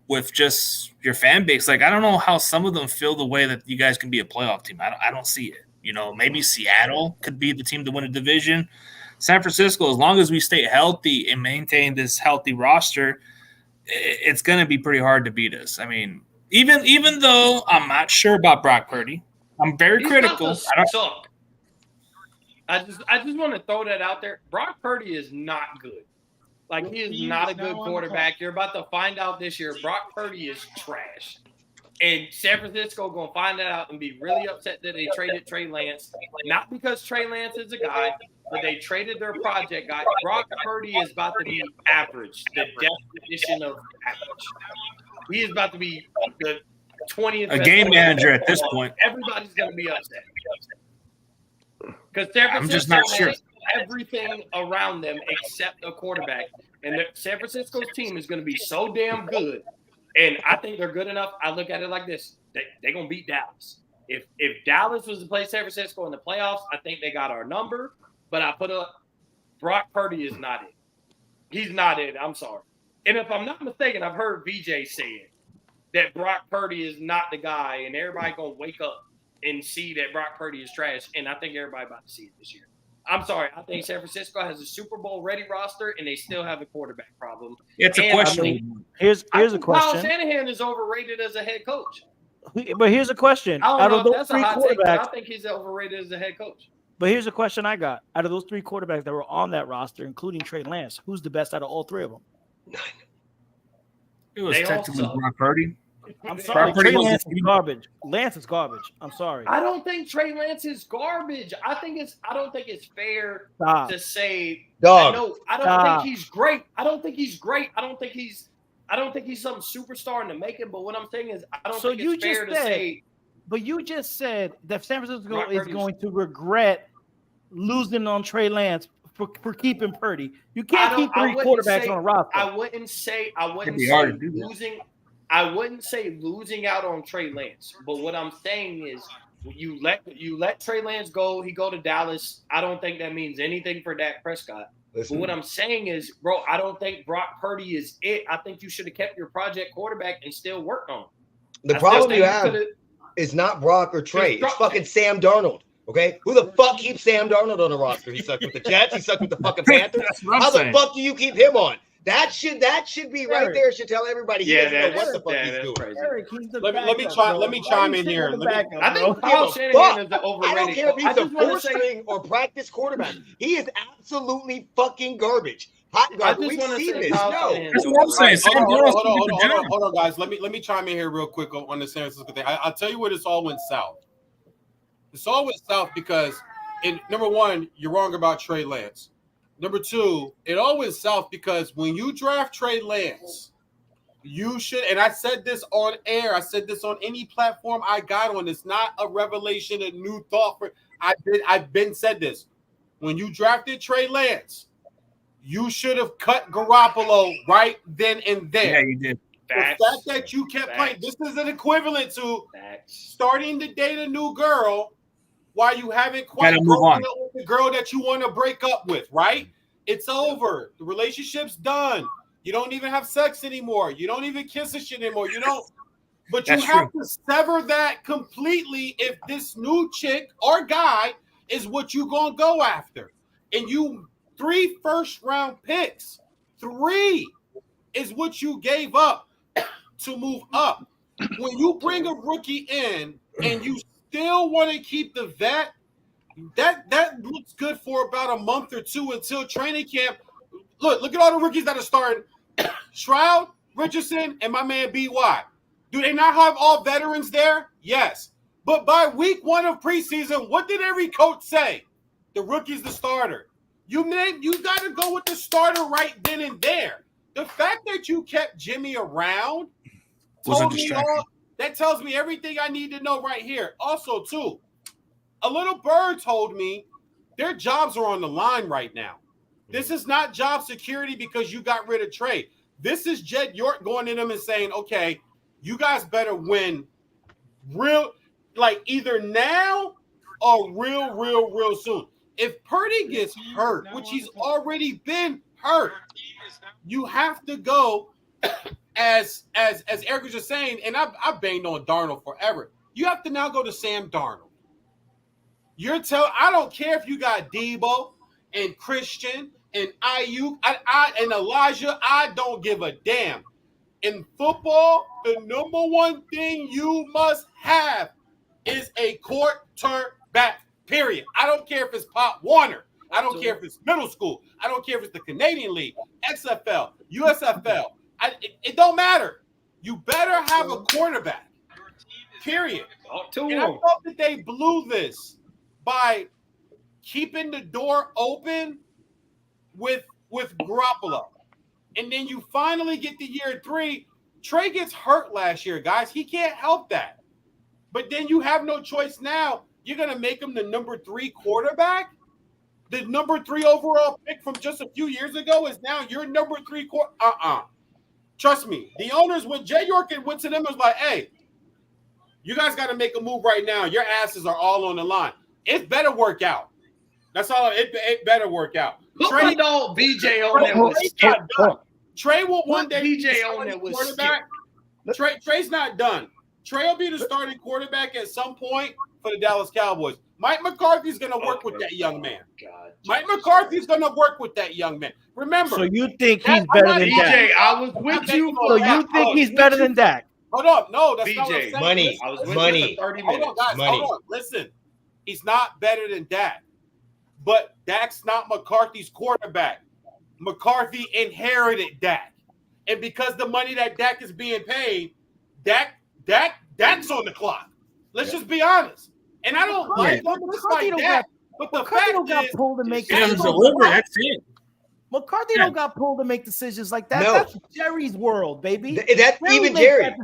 with just your fan base. Like, I don't know how some of them feel the way that you guys can be a playoff team. I don't see it. You know, maybe Seattle could be the team to win a division. San Francisco, as long as we stay healthy and maintain this healthy roster, it's going to be pretty hard to beat us. I mean, even though I'm not sure about Brock Purdy, I'm very critical. I just want to throw that out there. Brock Purdy is not good. Like, he is not a good quarterback. You're about to find out this year. Brock Purdy is trash. And San Francisco going to find that out and be really upset that they traded Trey Lance. Not because Trey Lance is a guy, but they traded their project guy. Brock Purdy is about to be average, the definition of average. He is about to be the 20th. A game manager at this point. Everybody's going to be upset. Because San Francisco I'm just not sure. Everything around them except a quarterback. And San Francisco's team is going to be so damn good. And I think they're good enough. I look at it like this. They're going to beat Dallas. If Dallas was to play San Francisco in the playoffs, I think they got our number. But I put up Brock Purdy is not it. He's not it. I'm sorry. And if I'm not mistaken, I've heard VJ say it, that Brock Purdy is not the guy. And everybody going to wake up and see that Brock Purdy is trash. And I think everybody about to see it this year. I'm sorry. I think San Francisco has a Super Bowl ready roster, and they still have a quarterback problem. It's a question. Here's a question. Kyle Shanahan is overrated as a head coach. But here's a question. I Out don't of know those if that's three a hot take, but quarterbacks, I think he's overrated as a head coach. but here's a question I got. Out of those three quarterbacks that were on that roster, including Trey Lance, who's the best out of all three of them? It was technically Brock Purdy. I'm sorry. Trey Lance is garbage. Lance is garbage. I'm sorry. I don't think Trey Lance is garbage. I don't think it's fair to say. Dog. No, I don't think he's great. I don't think he's some superstar in the making. But what I'm saying is, I don't think it's fair to say. But you just said that San Francisco is going to regret losing on Trey Lance for keeping Purdy. You can't keep three quarterbacks on a roster. I wouldn't say losing out on Trey Lance. But what I'm saying is, you let Trey Lance go. He go to Dallas. I don't think that means anything for Dak Prescott. But what I'm saying is, bro, I don't think Brock Purdy is it. I think you should have kept your project quarterback and still worked on him. The problem you have is not Brock or Trey. It's fucking Sam Darnold. Okay, who the fuck keeps Sam Darnold on the roster? He sucked with the Jets. He sucked with the fucking Panthers. How the fuck do you keep him on? That should be right there. Should tell everybody he doesn't know what the fuck he's doing. Eric, let me chime in here. I think Kyle Shanahan is overrated. I don't care if he's a fourth string or practice quarterback. He is absolutely fucking garbage. Hot garbage. We've seen this. No, that's what I'm saying. Hold on, guys. Let me chime in here real quick on the San Francisco thing. I'll tell you where this all went south. This all went south because, number one, you're wrong about Trey Lance. Number two, it all went south because when you draft Trey Lance, you should, and I said this on air, I said this on any platform I got on. It's not a revelation, a new thought. I've been said this. When you drafted Trey Lance, you should have cut Garoppolo right then and there. Yeah, you did. The fact that you kept playing, this is an equivalent to starting to date a new girl while you haven't quite broken up with the girl that you want to break up with, right? It's over. The relationship's done. You don't even have sex anymore. You don't even kiss a shit anymore. You don't. But you have to sever that completely if this new chick or guy is what you gonna go after. And 3 first-round picks, 3 is what you gave up to move up. When you bring a rookie in and you still want to keep the vet, that looks good for about a month or two until training camp. Look at all the rookies that are starting. Stroud, Richardson, and my man B.Y. Do they not have all veterans there? Yes. But by week 1 of preseason, what did every coach say? The rookie's the starter. You got to go with the starter right then and there. The fact that you kept Jimmy around that tells me everything I need to know right here. Also, too, A little bird told me their jobs are on the line right now. This is not job security because you got rid of Trey. This is Jed York going to them and saying, okay, you guys better win real, like either now or real soon. If Purdy gets hurt, which he's already been hurt, you have to go as Eric was just saying, and I've banged on Darnold forever. You have to now go to Sam Darnold. I don't care if you got Debo and Christian and Ayuk and Elijah. I don't give a damn. In football, the number one thing you must have is a quarterback, period. I don't care if it's Pop Warner. I don't care if it's middle school. I don't care if it's the Canadian League, XFL, USFL. It don't matter. You better have a quarterback, period. And I thought that they blew this by keeping the door open with Garoppolo. And then you finally get to year 3. Trey gets hurt last year, guys. He can't help that. But then you have no choice now. You're going to make him the number 3 quarterback? The number 3 overall pick from just a few years ago is now your number 3 quarterback? Trust me. The owners, when Jay York went to them, was like, hey, you guys got to make a move right now. Your asses are all on the line. It better work out. That's all. It better work out. Trey don't BJ on that was skip. Trey will one day BJ on that was quarterback. Trey's not done. Trey will be the starting quarterback at some point for the Dallas Cowboys. Mike McCarthy's going to work with that young man. Mike McCarthy's going to work with that young man. Remember. So you think he's better than Dak? I was with you. So you think he's better than Dak? Hold up. No, that's BJ, not what I'm saying. Money. I was with Money. you for 30 minutes. Hold on, guys. Money. Hold on. Listen. He's not better than Dak. But Dak's not McCarthy's quarterback. McCarthy inherited Dak. And because the money that Dak is being paid, Dak's on the clock. Let's just be honest. And I don't like Dak. But the fact got is, pulled to make That's it. McCarthy don't got pulled to make decisions like that. No. That's Jerry's world, baby. That's even Jerry.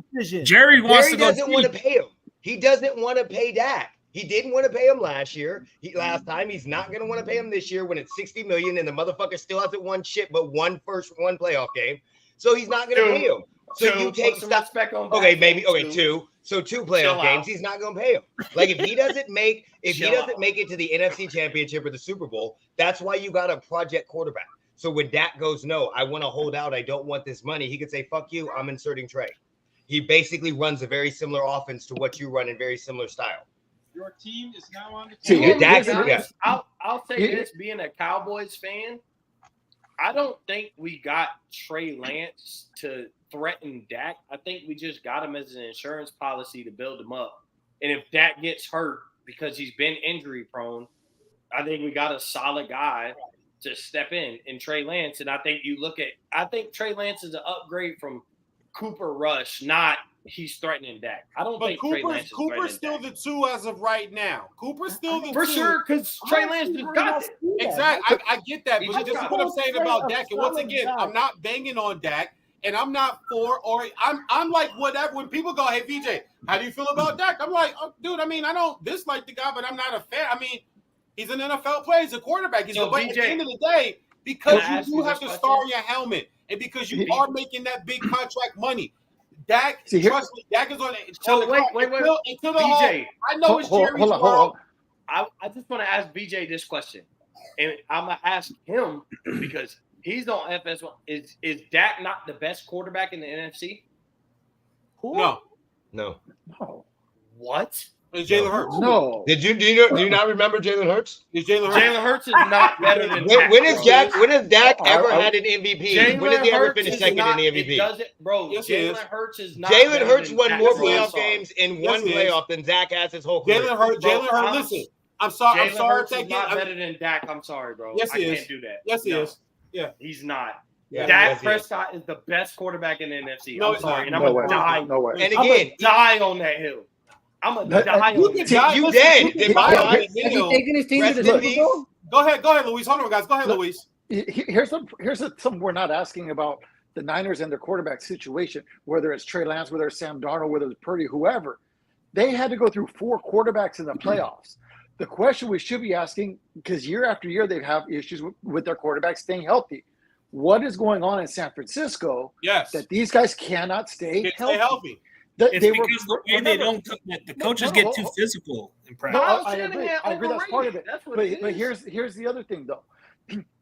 Jerry wants to go. Doesn't want to pay him. He doesn't want to pay Dak. He didn't want to pay him last year. Last time, he's not going to want to pay him this year when it's $60 million and the motherfucker still hasn't won shit but one playoff game. So he's not going to pay him. So you take stuff back on. Okay, maybe two. So 2 playoff games, he's not going to pay him. Like if he doesn't make it to the NFC Championship or the Super Bowl, that's why you got a project quarterback. So when Dak goes, no, I want to hold out. I don't want this money. He could say, fuck you. I'm inserting Trey. He basically runs a very similar offense to what you run in very similar style. Your team is now on the clock. I'll say this, being a Cowboys fan, I don't think we got Trey Lance to threaten Dak. I think we just got him as an insurance policy to build him up. And if Dak gets hurt because he's been injury prone, I think we got a solid guy to step in Trey Lance. And I think Trey Lance is an upgrade from Cooper Rush, not he's threatening Dak. I don't think Trey Lance is Cooper's still Dak. the 2 as of right now. Cooper's still the 2. For sure, because Trey Lance just got it. Exactly. I get that, but this is what I'm saying about Dak. And once again, I'm not banging on Dak, and I'm not for or I'm like whatever. When people go, hey VJ, how do you feel about Dak? I'm like, oh, dude, I mean, I don't dislike the guy, but I'm not a fan. I mean, he's an NFL player, he's a quarterback. But at the end of the day, because you do have to star your helmet, and because you are making that big contract money. Dak, trust me, Dak is on it. So wait. Until the BJ, I know it's Jerry's world. I just want to ask BJ this question, and I'm gonna ask him because he's on FS1. Is Dak not the best quarterback in the NFC? Who? No. What? It's Jalen Hurts. No. Do you not remember Jalen Hurts? It's Jalen Hurts. Jalen Hurts is not better than Dak. When has Dak ever had an MVP? When did he ever finish second in the MVP? Jalen Hurts is not. Jalen Hurts won more playoff games in one playoff than Dak has his whole career. Jalen Hurts. Listen, I'm sorry. Jalen Hurts is not better than Dak. I'm sorry, bro. Yes, he is. I can't do that. Yes, he is. Yeah, he's not. Yeah, Dak Prescott is the best quarterback in the NFC. No, I'm sorry, and I'm No gonna way. die. No way. And I'm again, gonna die on that hill. I'm gonna die on that hill. You dead. Then my Has he taken his team to the Rest in Super peace. Bowl? Go ahead, Luis. Hold on, guys. Go ahead, Luis. Here's something we're not asking about the Niners and their quarterback situation, whether it's Trey Lance, whether it's Sam Darnold, whether it's Purdy, whoever. They had to go through 4 quarterbacks in the playoffs. The question we should be asking, because year after year they have issues with their quarterback staying healthy. What is going on in San Francisco? Yes. That these guys cannot stay healthy. It's because the way they don't. The coaches get too physical in practice. No, I agree. I agree. That's part of it. But here's the other thing, though.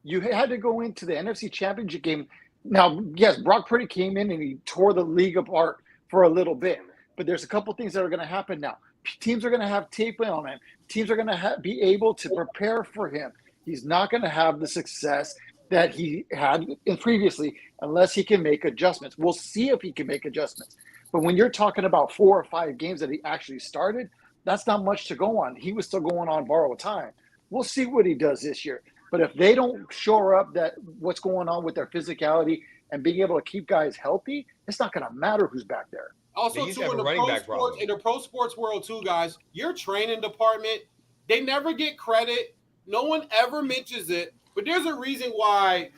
You had to go into the NFC Championship game. Now, yes, Brock Purdy came in and he tore the league apart for a little bit. But there's a couple things that are going to happen now. Teams are going to have tape on him. Teams are going to be able to prepare for him. He's not going to have the success that he had previously unless he can make adjustments. We'll see if he can make adjustments. But when you're talking about 4 or 5 games that he actually started, that's not much to go on. He was still going on borrowed time. We'll see what he does this year. But if they don't shore up that what's going on with their physicality and being able to keep guys healthy, it's not going to matter who's back there. Also, too, in the pro sports world, too, guys, your training department, they never get credit. No one ever mentions it. But there's a reason why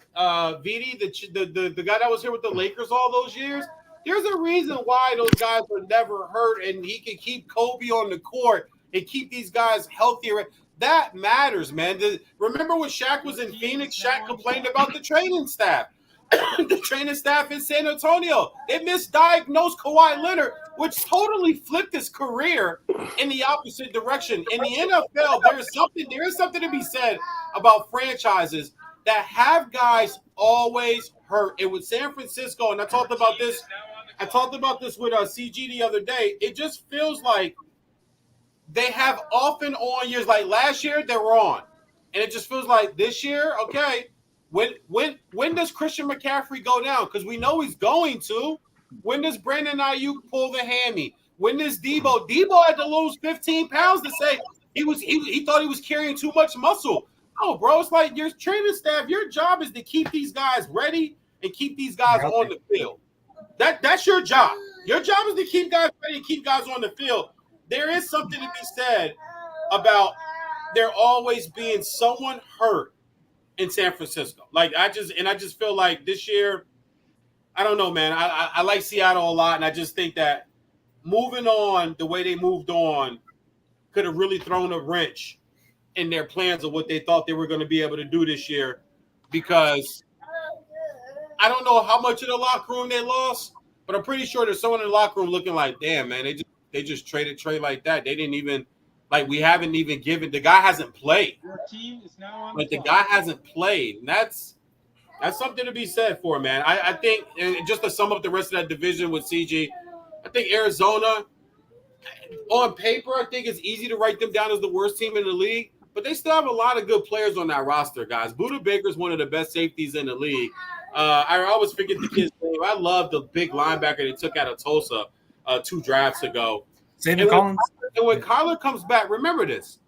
Vidi, the guy that was here with the Lakers all those years, there's a reason why those guys were never hurt and he can keep Kobe on the court and keep these guys healthier. That matters, man. Remember when Shaq was in Phoenix, Shaq complained about the training staff. The training staff in San Antonio, they misdiagnosed Kawhi Leonard, which totally flipped his career in the opposite direction. In the NFL, there is something to be said about franchises that have guys always hurt. And with San Francisco, and I talked about this with CG the other day. It just feels like they have off and on years. Like last year, they were on, and it just feels like this year, okay. When does Christian McCaffrey go down? Because we know he's going to. When does Brandon Ayuk pull the hammy? When does Debo had to lose 15 pounds to say he thought he was carrying too much muscle? Oh, bro, it's like your training staff, your job is to keep these guys ready and keep these guys on the field. That's your job. Your job is to keep guys ready and keep guys on the field. There is something to be said about there always being someone hurt in San Francisco. I just feel like this year, I don't know, man. I like Seattle a lot, and I just think that moving on the way they moved on could have really thrown a wrench in their plans of what they thought they were going to be able to do this year, because I don't know how much of the locker room they lost, but I'm pretty sure there's someone in the locker room looking like, damn, man, they just traded Trey like that. They didn't even we haven't even given the guy hasn't played. Your team is now on the guy hasn't played. And that's something to be said for, man. I think, and just to sum up the rest of that division with CG, I think Arizona, on paper, I think it's easy to write them down as the worst team in the league, but they still have a lot of good players on that roster, guys. Budda Baker is one of the best safeties in the league. I always forget the kid's name. I love the big linebacker they took out of Tulsa 2 drafts ago. Xavier Collins. And when Kyler comes back, remember this.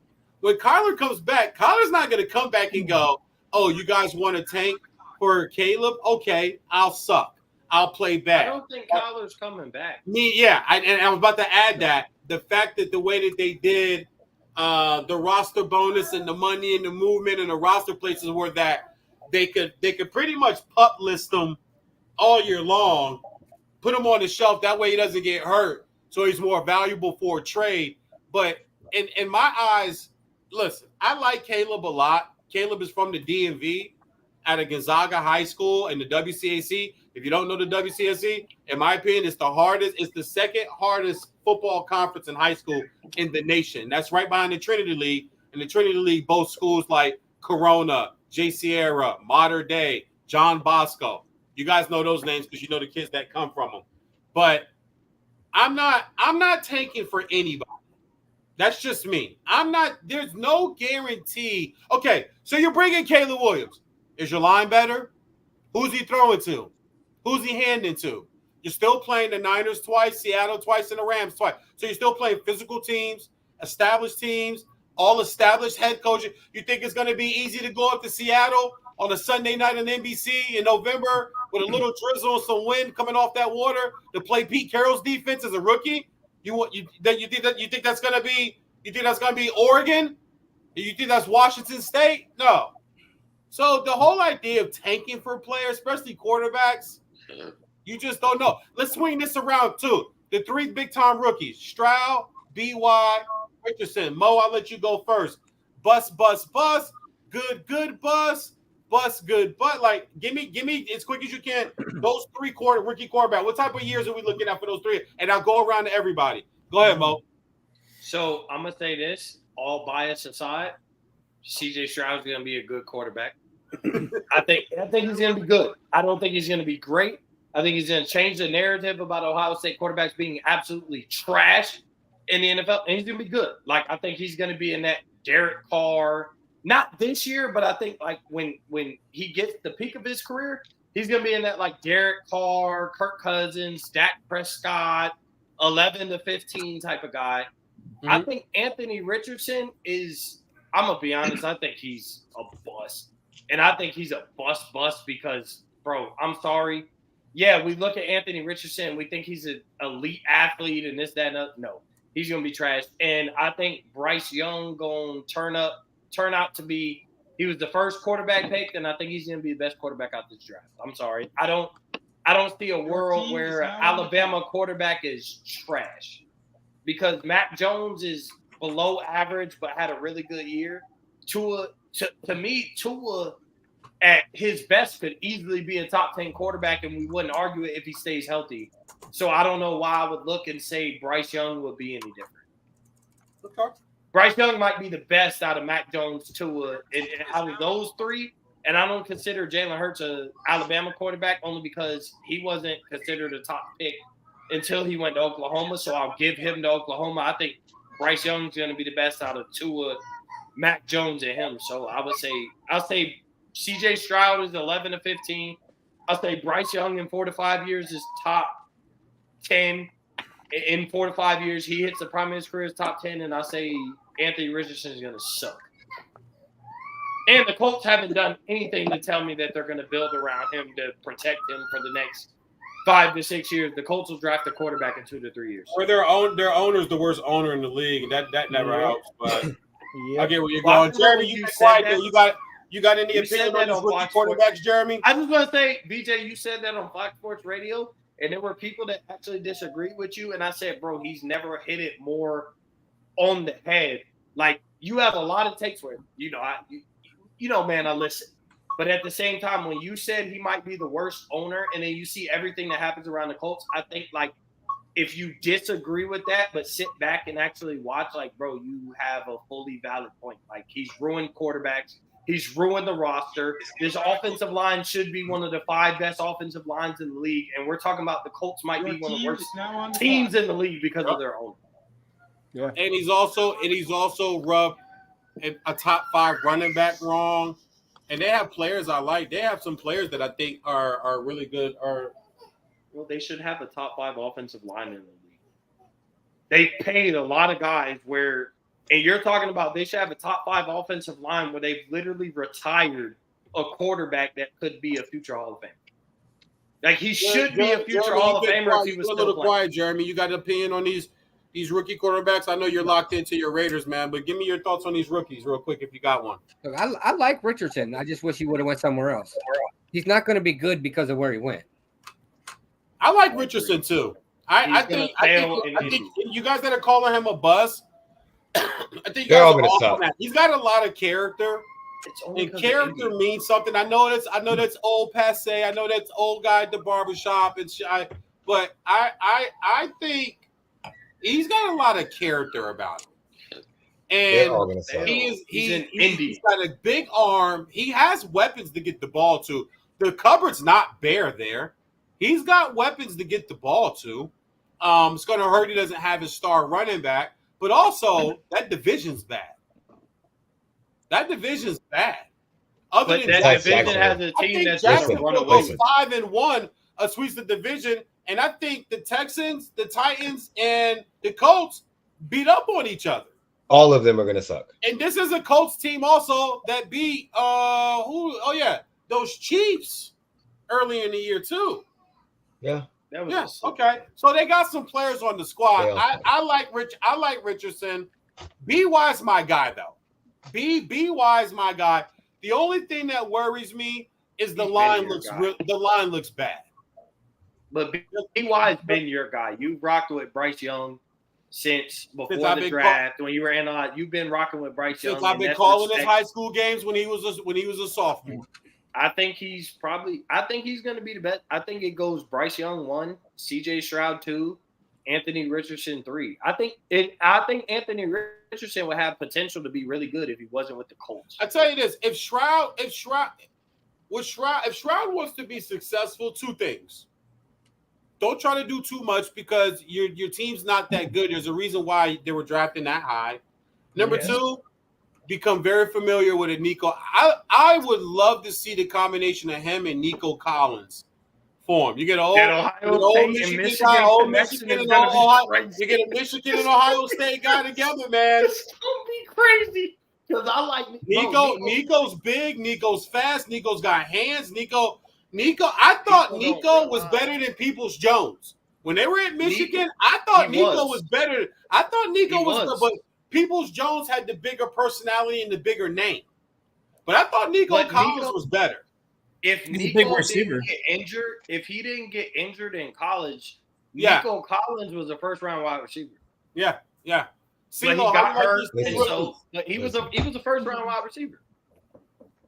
When Kyler comes back, Kyler's not going to come back and go, oh, you guys want to tank for Caleb? Okay, I'll suck. I'll play bad. I don't think Kyler's coming back. And I was about to add that. The fact that the way that they did the roster bonus and the money and the movement and the roster places were that they could pretty much pup list them all year long, put him on the shelf. That way he doesn't get hurt. So he's more valuable for a trade. But in my eyes, listen, I like Caleb a lot. Caleb is from the DMV out of Gonzaga High School in the WCAC. If you don't know the WCAC, in my opinion, it's the second hardest football conference in high school in the nation. That's right behind the Trinity League. In the Trinity League, both schools like Corona, J. Sierra, Mater Dei, John Bosco. You guys know those names because you know the kids that come from them. But I'm not tanking for anybody. That's just me. There's no guarantee. Okay, so you're bringing Caleb Williams. Is your line better? Who's he throwing to? Who's he handing to? You're still playing the Niners twice, Seattle twice, and the Rams twice. So you're still playing physical teams, established teams, all established head coaches. You think it's going to be easy to go up to Seattle on a Sunday night on NBC in November with a little drizzle and some wind coming off that water to play Pete Carroll's defense as a rookie? You think that's going to be Oregon? You think that's Washington State? No. So the whole idea of tanking for players, especially quarterbacks, you just don't know. Let's swing this around too. The 3 big-time rookies, Stroud, BY, Richardson. Mo, I'll let you go first. Bust, good bust, good. But like, give me as quick as you can those three rookie quarterback. What type of years are we looking at for those three? And I'll go around to everybody. Go ahead, Mo. So I'm gonna say this, all bias aside, CJ Stroud is gonna be a good quarterback. I think he's gonna be good. I don't think he's gonna be great. I think he's gonna change the narrative about Ohio State quarterbacks being absolutely trash in the NFL, and he's gonna be good. Like, I think he's gonna be in that Derek Carr, not this year, but I think like when he gets the peak of his career, he's gonna be in that like Derek Carr, Kirk Cousins, Dak Prescott, 11 to 15 type of guy. Mm-hmm. I think Anthony Richardson is, I'm going to be honest, I think he's a bust. And I think he's a bust because, bro, I'm sorry. Yeah, we look at Anthony Richardson, we think he's an elite athlete and this, that, and that. No, he's going to be trash. And I think Bryce Young going to turn out to be, he was the first quarterback picked, and I think he's going to be the best quarterback out this draft. I'm sorry. I don't see a world where an Alabama quarterback is trash. Because Mac Jones is below average but had a really good year. Tua at his best could easily be a top 10 quarterback, and we wouldn't argue it if he stays healthy. So I don't know why I would look and say Bryce Young would be any different. Okay. Bryce Young might be the best out of Mac Jones, Tua, and out of those three. And I don't consider Jalen Hurts an Alabama quarterback only because he wasn't considered a top pick until he went to Oklahoma, so I'll give him to Oklahoma. I think Bryce Young's going to be the best out of Tua, Mac Jones, and him. So I'll say CJ Stroud is 11 to 15. I'll say Bryce Young in 4 to 5 years is top 10. In 4 to 5 years, he hits the prime of his career as top 10, and I'll say Anthony Richardson is going to suck. And the Colts haven't done anything to tell me that they're going to build around him to protect him for the next 5 to 6 years. The Colts will draft a quarterback in 2 to 3 years. Or their owner's the worst owner in the league. That never helps. But I get where you're going. Jeremy, you be quiet there. You got any opinion on these rookie quarterbacks, Jeremy? I just want to say, BJ, you said that on Fox Sports Radio, and there were people that actually disagreed with you. And I said, bro, he's never hit it more on the head. Like, you have a lot of takes for it. Man, I listen. But at the same time, when you said he might be the worst owner, and then you see everything that happens around the Colts, I think, like, if you disagree with that, but sit back and actually watch, like, bro, you have a fully valid point. Like, he's ruined quarterbacks. He's ruined the roster. This offensive line should be one of the 5 best offensive lines in the league. And we're talking about the Colts might be one of the worst teams in the league because of their owner. Yeah. And he's also rubbed a top 5 running back wrong. And they have players I like. They have some players that I think are really good. Well, they should have a top 5 offensive line in the league. They paid a lot of guys and you're talking about they should have a top 5 offensive line where they've literally retired a quarterback that could be a future Hall of Famer. Like, he should be a future Hall of Famer if he was still playing. A little quiet, Jeremy. You got an opinion on these rookie quarterbacks? I know you're locked into your Raiders, man, but give me your thoughts on these rookies real quick if you got one. Look, I like Richardson. I just wish he would have went somewhere else. He's not going to be good because of where he went. I like Richardson too. I think you guys that are calling him a bust, I think they're all going to suck. He's got a lot of character. And character means something. I know that's old passe. I know that's old guy at the barbershop and shit. But I think he's got a lot of character about him. And he's got a big arm. He has weapons to get the ball to. The cupboard's not bare there. He's got weapons to get the ball to. It's going to hurt he doesn't have his star running back. But also, that division's bad. That division's bad. That division has a team that's going to run away. 5-1 sweeps the division. And I think the Texans, the Titans, and the Colts beat up on each other. All of them are going to suck. And this is a Colts team also that beat those Chiefs early in the year too. Yeah. Okay. So they got some players on the squad. I like Richardson. B.Y.'s my guy though. B.Y.'s my guy. The only thing that worries me is the line looks bad. But B.Y.'s been your guy. You rocked with Bryce Young. since before the draft when you were analyzing. You've been rocking with Bryce Young. Since I've been calling his high school games when he was a sophomore. I think he's going to be the best. I think it goes Bryce Young 1, CJ Stroud 2, Anthony Richardson 3. I think Anthony Richardson would have potential to be really good if he wasn't with the Colts. I tell you this: if Stroud wants to be successful, two things. Don't try to do too much because your team's not that good. There's a reason why they were drafting that high. Number two, become very familiar with a Nico. I would love to see the combination of him and Nico Collins form. You get old Michigan guy, old Michigan and Ohio. You get a Michigan and Ohio State guy together, man. It's gonna be crazy. Because I like Nico's big, Nico's fast, Nico's got hands, Nico. I thought Nico was better than Peoples-Jones. When they were at Michigan, I thought Nico was better. I thought Nico was, but Peoples-Jones had the bigger personality and the bigger name. But I thought Nico Collins was better. If Nico didn't get injured, if he didn't get injured in college, Nico Collins was a first-round wide receiver. Yeah. But he got hurt, but he was a first-round wide receiver.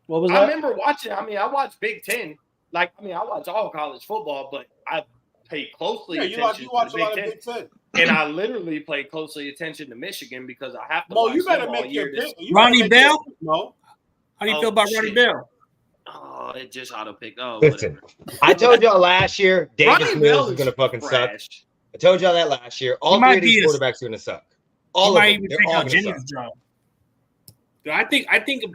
What was that? I remember watching. I mean, I watched Big Ten. I watch all college football, but I pay closely attention you watch to a lot of Big Big Ten. And I literally pay closely attention to Michigan because I have to. Mo, you better make your pick. Ronnie Bell? Mo. How do you feel about Ronnie Bell? Oh, it just auto-picked. Oh, listen, I told y'all last year Davis Mills is going to fucking suck. I told y'all that last year. All three of these quarterbacks are going to suck. All of them. They're all going to suck. I think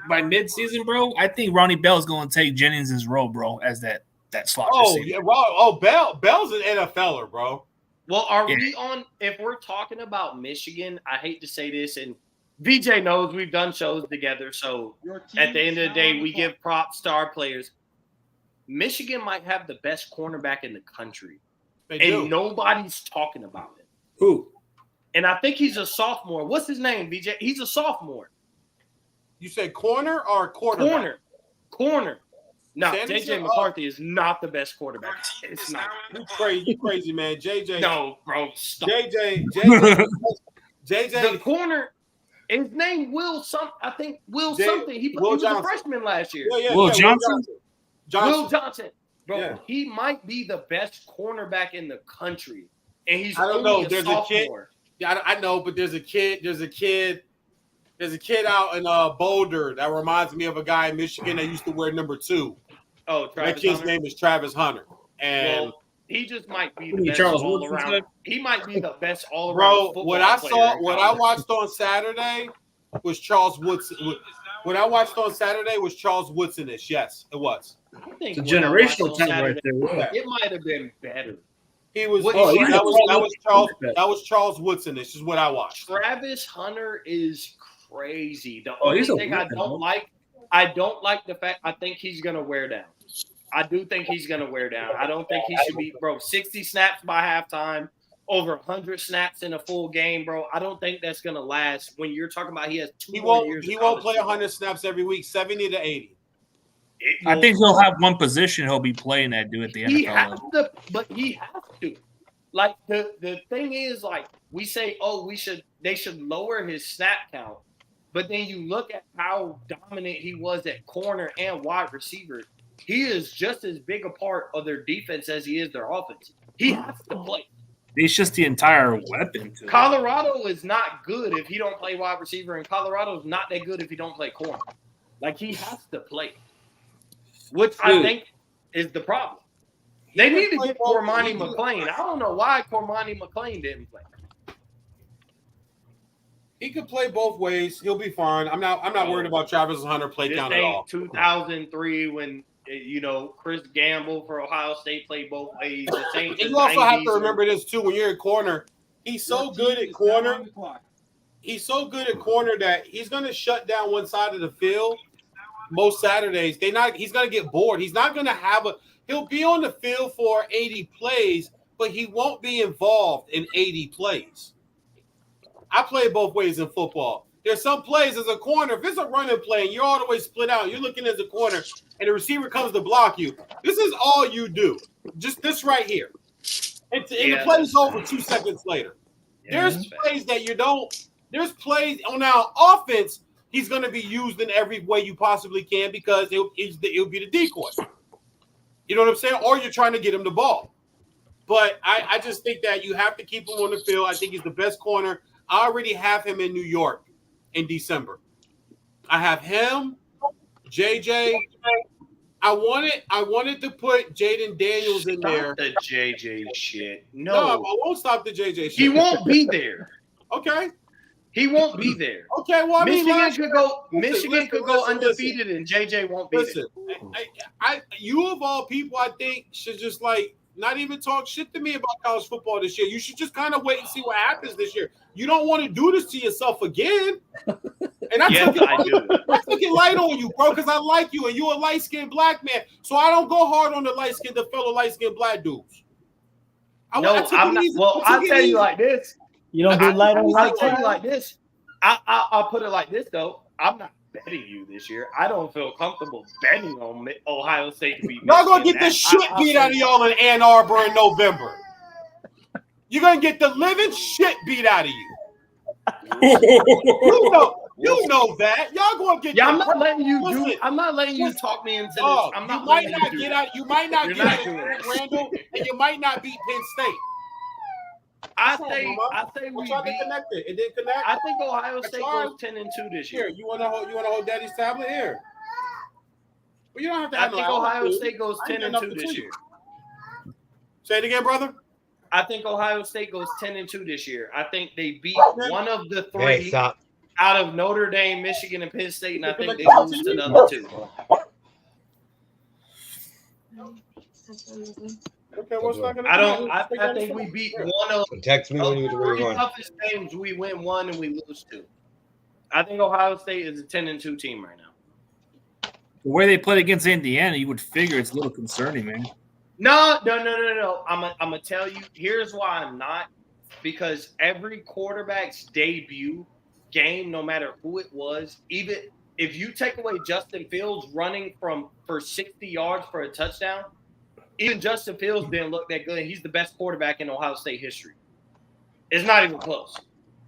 by midseason, bro, I think Ronnie Bell's going to take Jennings' role, bro, as that slot receiver. Yeah, well, Bell's an NFLer, bro. Well, are we on? If we're talking about Michigan, I hate to say this, and VJ knows we've done shows together, so at the end of the day, we give props to our players. Michigan might have the best cornerback in the country, and nobody's talking about it. Who? And I think he's a sophomore. What's his name, VJ? He's a sophomore. You said corner or quarterback? Corner. No, JJ McCarthy is not the best quarterback. It's not. You crazy, man. JJ. No, bro. Stop. JJ. The corner. His name Will something. He was a freshman last year. Will Johnson. Will Johnson. Bro, he might be the best cornerback in the country, and he's. I don't know. There's a kid. Yeah, I know, but there's a kid out in Boulder that reminds me of a guy in Michigan that used to wear number 2. Oh, Travis. That kid's name is Travis Hunter, and he just might be the best all around. He might be the best all around. Bro, what I watched on Saturday was Charles Woodson. What I watched on Saturday was Charles Woodson-ish. Yes, it was. It's a generational talent right there. It might have been better. He was. That was Charles Woodson-ish. Is what I watched. Travis Hunter is crazy. The only thing I don't like the fact I think he's gonna wear down. I do think he's gonna wear down. I don't think he should be, 60 snaps by halftime, over 100 snaps in a full game, bro. I don't think that's gonna last. When you're talking about he has 2 more years. He won't play 100 snaps every week, 70 to 80. I think he'll have one position he'll be playing at at the NFL. But he has to. Like the thing is, like we say, they should lower his snap count. But then you look at how dominant he was at corner and wide receiver. He is just as big a part of their defense as he is their offense. He has to play. He's just the entire weapon. Colorado is not good if he don't play wide receiver, and Colorado is not that good if he don't play corner. Like, he has to play, which I think is the problem. They need to get Cormani McClain. I don't know why Cormani McClain didn't play. He could play both ways. He'll be fine. I'm not worried about Travis Hunter play count at all. 2003 when Chris Gamble for Ohio State played both ways. You also have to remember this too. When you're in corner, he's so good at corner. He's so good at corner that he's going to shut down one side of the field most Saturdays. He's going to get bored. He's not going to have he'll be on the field for 80 plays, but he won't be involved in 80 plays. I play both ways in football. There's some plays as a corner. If it's a running play and you're all the way split out, you're looking as a corner, and the receiver comes to block you. This is all you do. Just this right here. And the play's over 2 seconds later. There's plays that you don't. There's plays on our offense. He's going to be used in every way you possibly can because it'll be the decoy. You know what I'm saying? Or you're trying to get him the ball. But I just think that you have to keep him on the field. I think he's the best corner. I already have him in New York in December. I have him, JJ. I wanted to put Jaden Daniels in there. The JJ shit. No, I won't stop the JJ shit. He won't be there. Okay. He won't be there. Okay, well, I mean, Michigan could go undefeated, and JJ won't be there. You of all people, I think, should just not even talk shit to me about college football this year. You should just kind of wait and see what happens this year. You don't want to do this to yourself again. And I took it light on you, bro, because I like you, and you're a light-skinned black man. So I don't go hard on the fellow light-skinned black dudes. I'm not. Well, I'll tell you like this. You don't get light on light. I'll tell you like this. I'll put it like this, though. I'm not betting you this year. I don't feel comfortable betting on Ohio State to beat Michigan. Y'all gonna get the shit beat out of y'all in Ann Arbor in November. You're gonna get the living shit beat out of you. You know that. Y'all gonna get. Yeah, I'm not letting you talk me into this. You might not get out of Randall, and you might not beat Penn State. I say we beat. Connected. It didn't connect. I think Ohio State goes 10-2 this year. Here, you wanna hold Daddy's tablet here? Well, you don't have to. I think Ohio State goes 10-2 this year. Say it again, brother. I think Ohio State goes 10-2 this year. I think they beat one of the three out of Notre Dame, Michigan, and Penn State, and I think they lose to the other two. Okay, what's not gonna? I think we beat one of the three toughest games. We win one and we lose two. I think Ohio State is a 10-2 team right now. The way they played against Indiana, you would figure it's a little concerning, man. No. I'm gonna tell you. Here's why I'm not. Because every quarterback's debut game, no matter who it was, even if you take away Justin Fields running for 60 yards for a touchdown, even Justin Fields didn't look that good. He's the best quarterback in Ohio State history. It's not even close.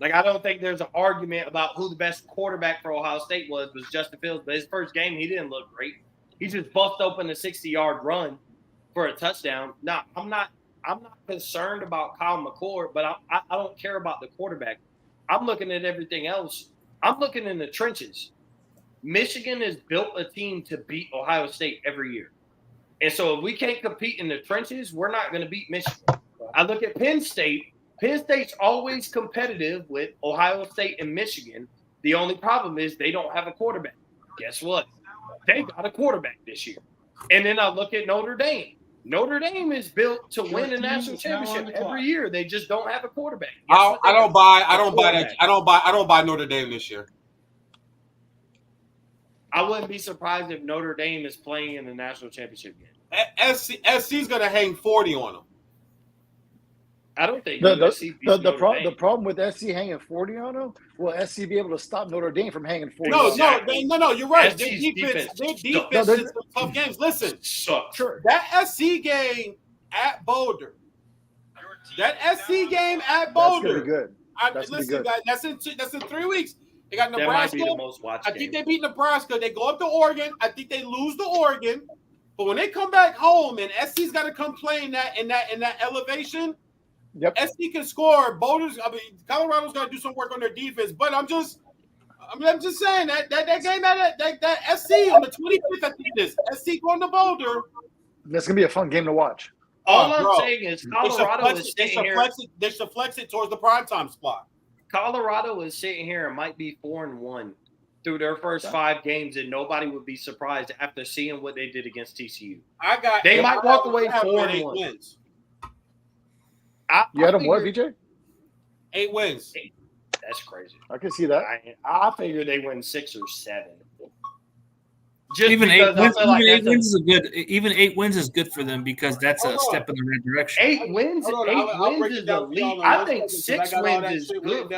I don't think there's an argument about who the best quarterback for Ohio State was Justin Fields. But his first game, he didn't look great. He just bust open a 60-yard run for a touchdown. Now, I'm not concerned about Kyle McCord, but I don't care about the quarterback. I'm looking at everything else. I'm looking in the trenches. Michigan has built a team to beat Ohio State every year. And so if we can't compete in the trenches, we're not going to beat Michigan. I look at Penn State. Penn State's always competitive with Ohio State and Michigan. The only problem is they don't have a quarterback. Guess what? They got a quarterback this year. And then I look at Notre Dame. Notre Dame is built to win a national championship every year. They just don't have a quarterback. I don't buy Notre Dame this year. I wouldn't be surprised if Notre Dame is playing in the national championship game. SC's gonna hang 40 on them. I don't think the problem with SC hanging 40 on them. Will SC be able to stop Notre Dame from hanging 40? No. You're right. Their defense is some tough games. Listen, sure. That SC game at Boulder. That's gonna be good. Guys, that's in 3 weeks. They got Nebraska. That might be the most watched I think they beat Nebraska. They go up to Oregon. I think they lose to Oregon. But when they come back home and SC's got to come play in that elevation, SC can score. Colorado's got to do some work on their defense. But I'm just saying that game that SC on the 25th, I think it is. SC going to Boulder. That's gonna be a fun game to watch. All I'm saying is Colorado is sitting here. They should flex it towards the primetime spot. Colorado is sitting here and might be 4-1 through their first 5 games, and nobody would be surprised after seeing what they did against TCU. They might walk away 4-1. You had them what, BJ? 8 wins. That's crazy. I can see that. I figure they win 6 or 7. Even 8 wins is a good. Even 8 wins is good for them because that's a step in the right direction. 8 wins. 8 wins is elite. I think 6 wins is good.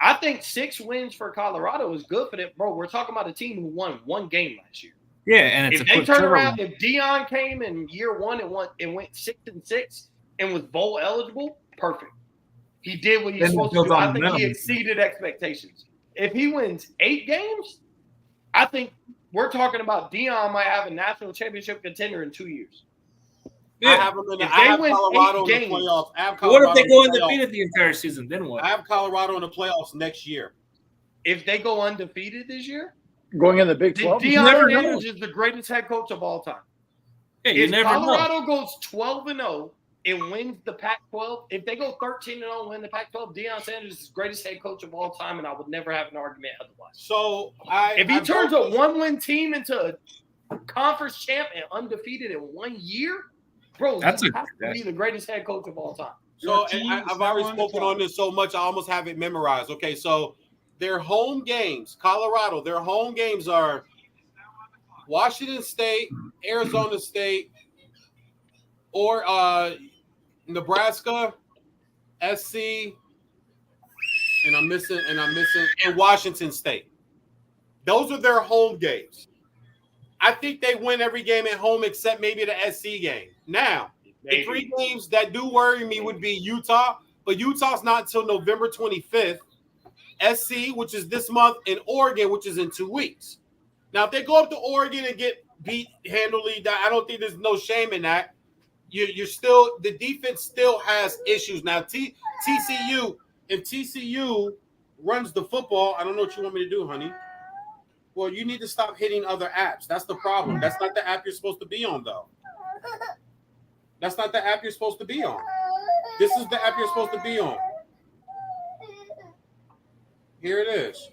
I think 6 wins for Colorado is good for them, bro. We're talking about a team who won 1 game last year. Yeah, and it's if they turn around, if Dion came in year 1 and went 6-6 and was bowl eligible, perfect. He did what he's Then supposed to built do. on I think he momentum. exceeded expectations. If he wins 8 games, I think we're talking about Deion might have a national championship contender in 2 years. I have them in If the, I they have win Colorado 8 in the games, playoffs. I have But what Colorado if they in go the playoffs. undefeated the entire season? Then what? I have Colorado in the playoffs next year. if they go undefeated this year, Going in the Big 12. You never Deion know. Sanders is the greatest head coach of all time. Yeah, you If never know. Colorado goes 12-0 and wins the Pac-12, if they go 13-0 and win the Pac-12, Deion Sanders is the greatest head coach of all time, and I would never have an argument otherwise. So if he turns a one-win team into a conference champ and undefeated in 1 year, bro, That's he has to be the greatest head coach of all time. So I've already spoken on this so much, I almost have it memorized. Okay, so their home games, Colorado, their home games are Washington State, Arizona State, or Nebraska, SC, and I'm missing, and Washington State. Those are their home games. I think they win every game at home except maybe the SC game. Now, the 3 games that do worry me would be Utah, but Utah's not until November 25th. SC, which is this month, and Oregon, which is in 2 weeks. Now, if they go up to Oregon and get beat handily, I don't think there's no shame in that. You're still, the defense still has issues. Now, TCU, if TCU runs the football, I don't know what you want me to do, honey. Well, you need to stop hitting other apps. That's the problem. That's not the app you're supposed to be on, though. That's not the app you're supposed to be on. This is the app you're supposed to be on. Here it is.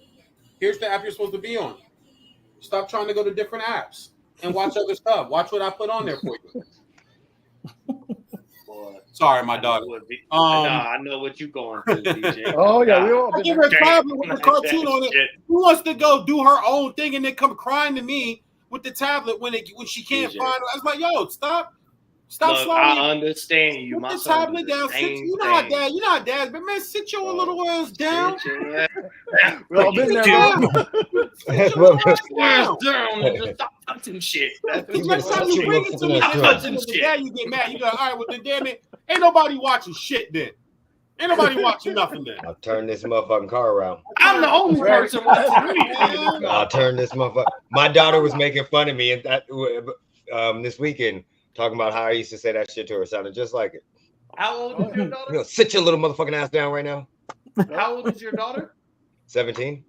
Here's the app you're supposed to be on. Stop trying to go to different apps and watch other stuff. Watch what I put on there for you. Sorry, my daughter. I know what you're going through, DJ. Oh, yeah. We all I give her a tablet with a cartoon on it. Who wants to go do her own thing and then come crying to me with the tablet when she can't find it? I was like, yo, stop. Look, slowing. I understand you. Put My the son tablet do the down. Sit, same you know how thing. dad, you know how dad, but man, sit your little ass down. We've all been there, bro. Sit your little ass Down. down. Just stop touching shit. Next time you bring it to me, dad, you get mad. You go, all right, well, then damn it, ain't nobody watching shit then. Ain't nobody watching nothing then. I'll turn this motherfucking car around. I'm the only person watching me. I'll turn this motherfucker. My daughter was making fun of me and that this weekend, talking about how I used to say that shit to her. Sounded just like it. How old is your daughter? You know, sit your little motherfucking ass down right now. How old is your daughter? 17.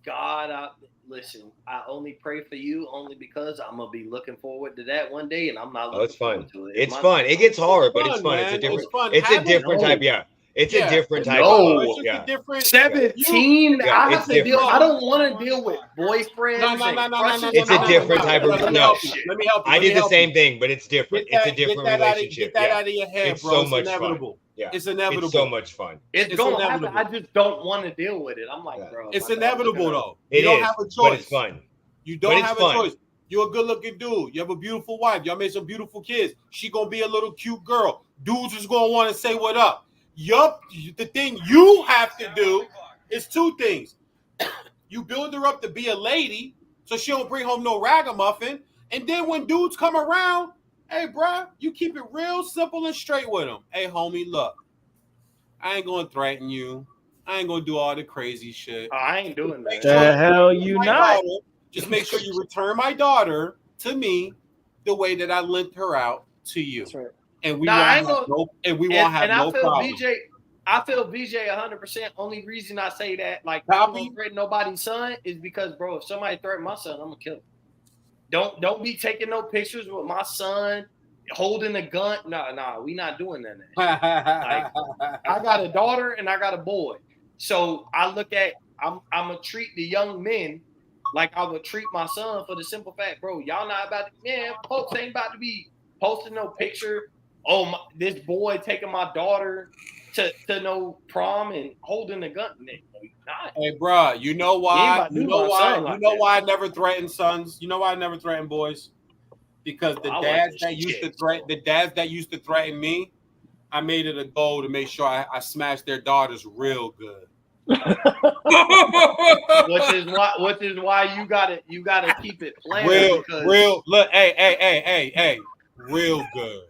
God, listen, I only pray for you only because I'm gonna be looking forward to that one day, and I'm not. Oh, it's fun. To it. It's fun. It gets hard, but fun, it's fun. man. It's a different. It's fun. It's a Have different it. type. Yeah. It's a different type. No. of It's just yeah. a different 17. Yeah, I have it's to deal. different. I don't want to deal with boyfriends. No. It's a different type of Let me no. help you. Let me help you. I Let me did the help same you. thing, but it's different. Get It's a different that relationship. Get that Yeah. out of your head, It's bro. so It's much inevitable. fun. Yeah. It's inevitable. It's so much fun. It's going to happen. I just don't want to deal with it. I'm like, bro. It's inevitable though. It You don't is, have a choice. but it's fun. You But don't it's have fun. a choice. You're a good-looking dude. You have a beautiful wife. Y'all made some beautiful kids. She gonna be a little cute girl. Dudes is gonna want to say what up. The thing you have to do is 2 things. You build her up to be a lady, so she don't bring home no ragamuffin. And then when dudes come around, hey, bro, you keep it real simple and straight with them. Hey, homie, look, I ain't gonna threaten you. I ain't gonna do all the crazy shit. Oh, I ain't doing that. The hell you My not? daughter, just make sure you return my daughter to me the way that I lent her out to you. That's right. And we Nah, I ain't won't gonna- have I no feel problem. I feel BJ 100%. Only reason I say that, like, I don't threaten nobody's son, is because, bro, if somebody threaten my son, I'm gonna kill him. Don't be taking no pictures with my son holding a gun. Nah, we not doing that. I got a daughter and I got a boy, so I look at I'm gonna treat the young men like I would treat my son, for the simple fact, bro, y'all not about to, folks ain't about to be posting no picture. Oh, this boy taking my daughter to no prom and holding a gun. Hey, bro, you know why? You know why I never threaten sons? You know why I never threaten boys? Because the dads that used to threaten me, I made it a goal to make sure I smashed their daughters real good. which is why you gotta keep it playing. Real. Look, hey, real good.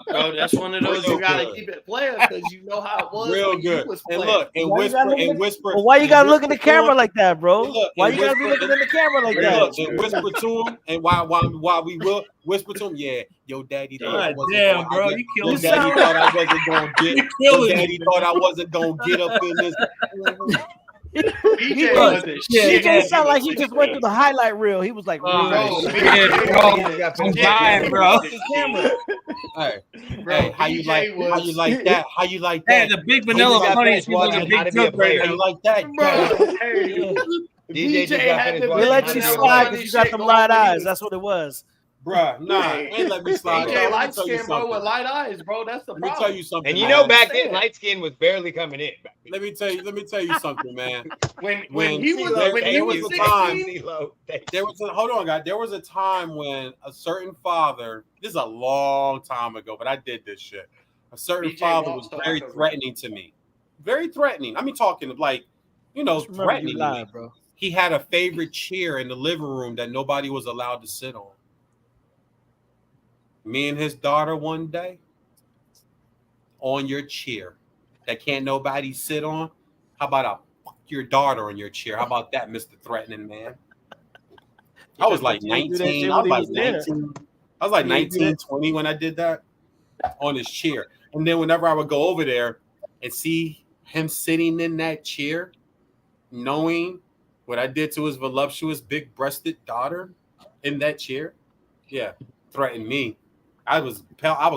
Bro, that's one of those you gotta keep it playing because you know how it was. Real when good. You was And playing. look, and whisper. Well, why you gotta look at the camera like that, bro? Look, Why you gotta be looking at the camera like that? Look, and whisper to him, and while we will whisper to him, yeah, yo, daddy thought I wasn't damn, bro, you killed Your daddy thought I wasn't gonna get. Your daddy thought I wasn't gonna get up in this. DJ sound like he just went through the highlight reel. He was like, I'm dying, bro. Hey, how you like that? How you like that? Hey, the big vanilla funny is like a big jump right How now. you like that? DJ had to we let you slide because you got them light eyes. That's what it was. Bruh, nah, ain't let me slide. DJ light skin, bro, with light eyes, bro. That's the problem. Let me tell you something. And you know, back then, light skin was barely coming in. Let me tell you something, man. when he was 16, hold on, guys. There was a time when a certain father. This is a long time ago, but I did this shit. A certain father was very threatening to me. Very threatening. I mean, talking like, threatening. Bro. He had a favorite chair in the living room that nobody was allowed to sit on. Me and his daughter one day on your chair that can't nobody sit on. How about I fuck your daughter on your chair? How about that, Mr. Threatening Man? I was like 19. I was like 19, 20 when I did that on his chair. And then whenever I would go over there and see him sitting in that chair, knowing what I did to his voluptuous, big-breasted daughter in that chair, yeah, threatened me. I was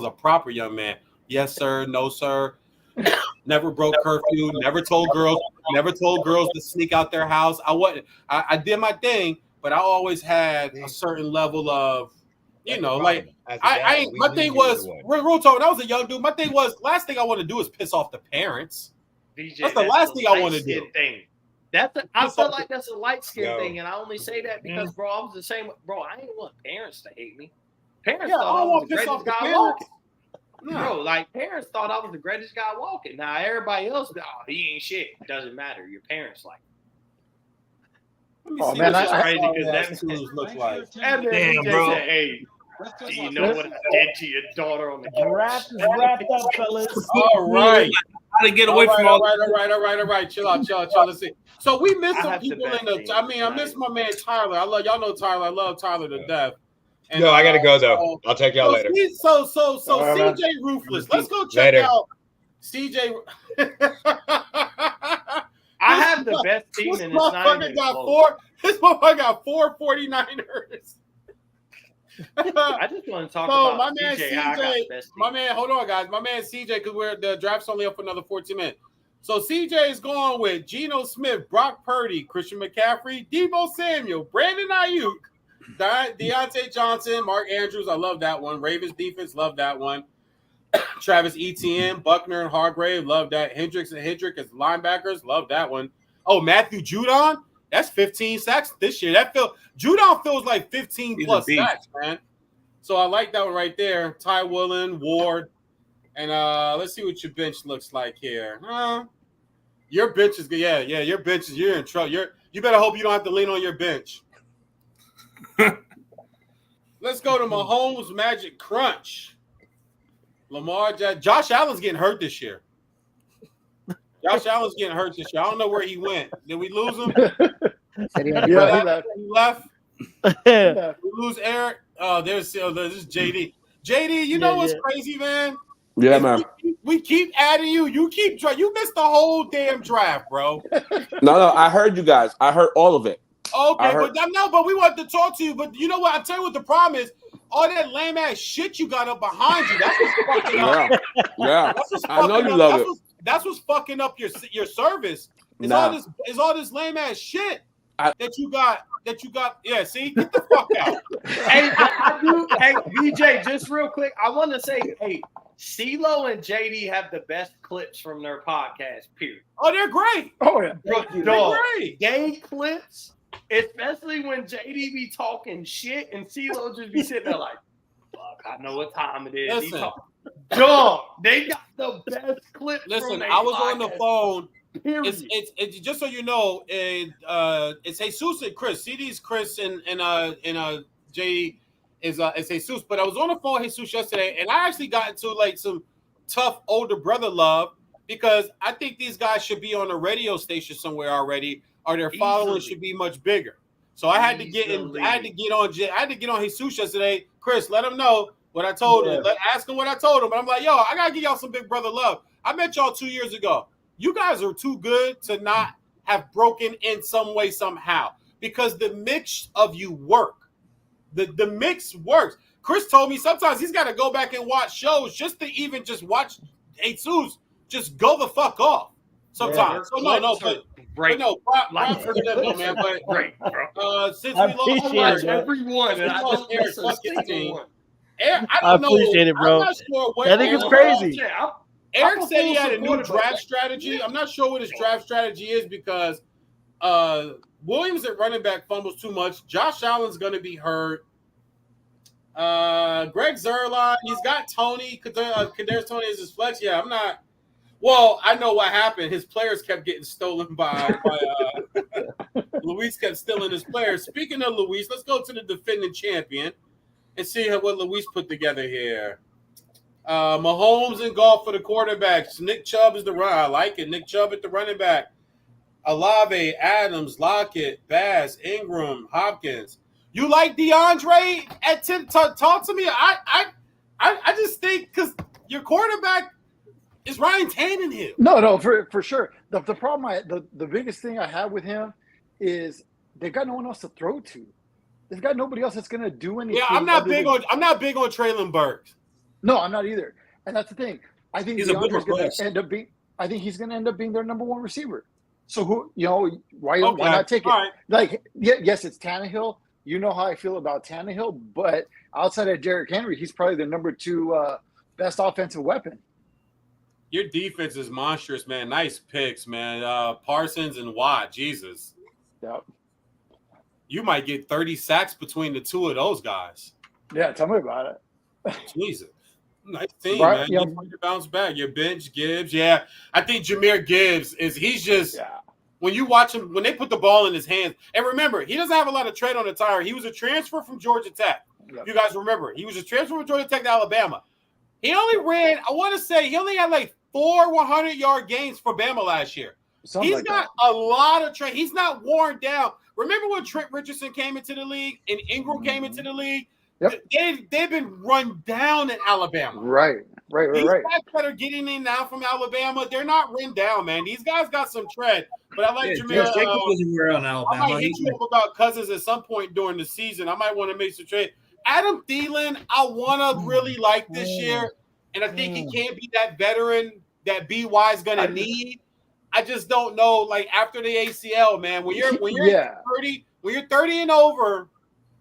a proper young man. Yes, sir. No, sir. Never broke curfew. Never told girls to sneak out their house. I did my thing, but I always had a certain level of, like my thing was real talk. When I was a young dude, my thing was last thing I want to do is piss off the parents. DJ, that's the last thing I want to do. I feel like that's a light skin thing, and I only say that because, bro, I was the same. Bro, I ain't want parents to hate me. Parents thought I was the greatest guy walking. Bro, like parents thought I was the greatest guy walking. Now everybody else, he ain't shit. Doesn't matter. Your parents like. Oh man, that's crazy because that looks like. Damn, bro. Said, hey, do you know what I did to your daughter on the wrapped up, fellas? All right. How to get away from all right. Chill out. Let's see. So we missed some people in the. I miss my man Tyler. Y'all know Tyler. I love Tyler to death. And, I gotta go though. I'll check y'all later. So CJ Ruthless. Let's go check out CJ. I have the best team in this motherfucker This motherfucker got 4 49ers. I just want to talk about my man CJ. My man, hold on, guys. My man CJ, because the draft's only up for another 14 minutes. So CJ is going with Geno Smith, Brock Purdy, Christian McCaffrey, Deebo Samuel, Brandon Ayuk, Deontay Johnson, Mark Andrews. I love that one. Ravens defense, love that one. Travis Etienne, Buckner, and Hargrave, love that. Hendricks as linebackers, love that one. Oh, Matthew Judon, that's 15 sacks this year. Judon feels like 15 plus sacks, man. So I like that one right there. Ty Woolen, Ward, and let's see what your bench looks like here. Your bench is good. Yeah. Your bench is you're in trouble. You better hope you don't have to lean on your bench. Let's go to Mahomes Magic Crunch. Lamar Jackson. Josh Allen's getting hurt this year. I don't know where he went. Did we lose him? He left. We lose Eric. Oh, there's JD. JD, you know what's crazy, man? Yeah, man. We keep adding you. You missed the whole damn draft, bro. No, I heard you guys. I heard all of it. Okay, but we wanted to talk to you. But you know what? I'll tell you what the problem is. All that lame ass shit you got up behind you. That's what's fucking up. Yeah. I know you love it. That's what's fucking up your service. It's all this lame ass shit that you got. Yeah, see, get the fuck out. Hey, Hey, VJ, just real quick, I want to say, hey, CeeLo and JD have the best clips from their podcast. Period. Oh, they're great. Oh yeah, they're great. Gay clips. Especially when JD be talking shit and CeeLo just be sitting there like, fuck, I know what time it is. Listen, they got the best clips. Listen, I was on the phone. Period. It's just so you know, it's Jesus and Chris. CD's Chris and JD. is Jesus. But I was on the phone with Jesus yesterday, and I actually got into like some tough older brother love because I think these guys should be on a radio station somewhere already, or their followers should be much bigger. So I had to get in. I had to get on Jesus yesterday. Chris, let him know what I told him. Ask him what I told him. But I'm like, yo, I gotta give y'all some big brother love. I met y'all 2 years ago. You guys are too good to not have broken in some way somehow because the mix of you work. The mix works. Chris told me sometimes he's got to go back and watch shows just to even just watch Jesus just go the fuck off sometimes. Yeah, Props to them, though, man. But great, since we lost everyone, and I don't miss a single one. I appreciate it, bro. I'm not sure what I think it's crazy. Eric said he had a new draft strategy. I'm not sure what his draft strategy is because Williams at running back fumbles too much. Josh Allen's going to be hurt. Greg Zuerlein, he's got Tony. Kadarius Toney is his flex. Yeah, I'm not. Well, I know what happened. His players kept getting stolen by Luis kept stealing his players. Speaking of Luis, let's go to the defending champion and see what Luis put together here. Mahomes and golf for the quarterbacks. Nick Chubb is the run. I like it. Nick Chubb at the running back. Olave, Adams, Lockett, Bass, Ingram, Hopkins. You like DeAndre at 10? Talk to me. I just think because your quarterback is Ryan Tannehill. No, for sure. The problem, the biggest thing I have with him is they've got no one else to throw to. They've got nobody else that's going to do anything. Yeah, I'm not big on Traylon Burks. No, I'm not either. And that's the thing. I think DeAndre's going to end up being. I think he's going to end up being their number one receiver. So why not take it? Right. Like, yes, it's Tannehill. You know how I feel about Tannehill, but outside of Derrick Henry, he's probably the number 2 best offensive weapon. Your defense is monstrous, man. Nice picks, man. Parsons and Watt, Jesus. Yep. You might get 30 sacks between the two of those guys. Yeah, tell me about it. Jesus. Nice team, man. You need to bounce back. Your bench, Gibbs. Yeah. I think Jahmyr Gibbs he's just when you watch him, when they put the ball in his hands, and remember, he doesn't have a lot of tread on the tire. He was a transfer from Georgia Tech. Yep. You guys remember, he was a transfer from Georgia Tech to Alabama. He only ran, I want to say, he only had like 4 100-yard games for Bama last year. He's got a lot of tread. He's not worn down. Remember when Trent Richardson came into the league and Ingram came into the league? Yep. They've been run down in Alabama. Right. These guys that are getting in now from Alabama, they're not run down, man. These guys got some tread. But I like Jahmyr. I might hit you up about Cousins at some point during the season. I might want to make some trade. Adam Thielen, I want to really like this year, and I think he can be that veteran that BY is going to need. I just don't know, like after the ACL, man. When you're 30 and over,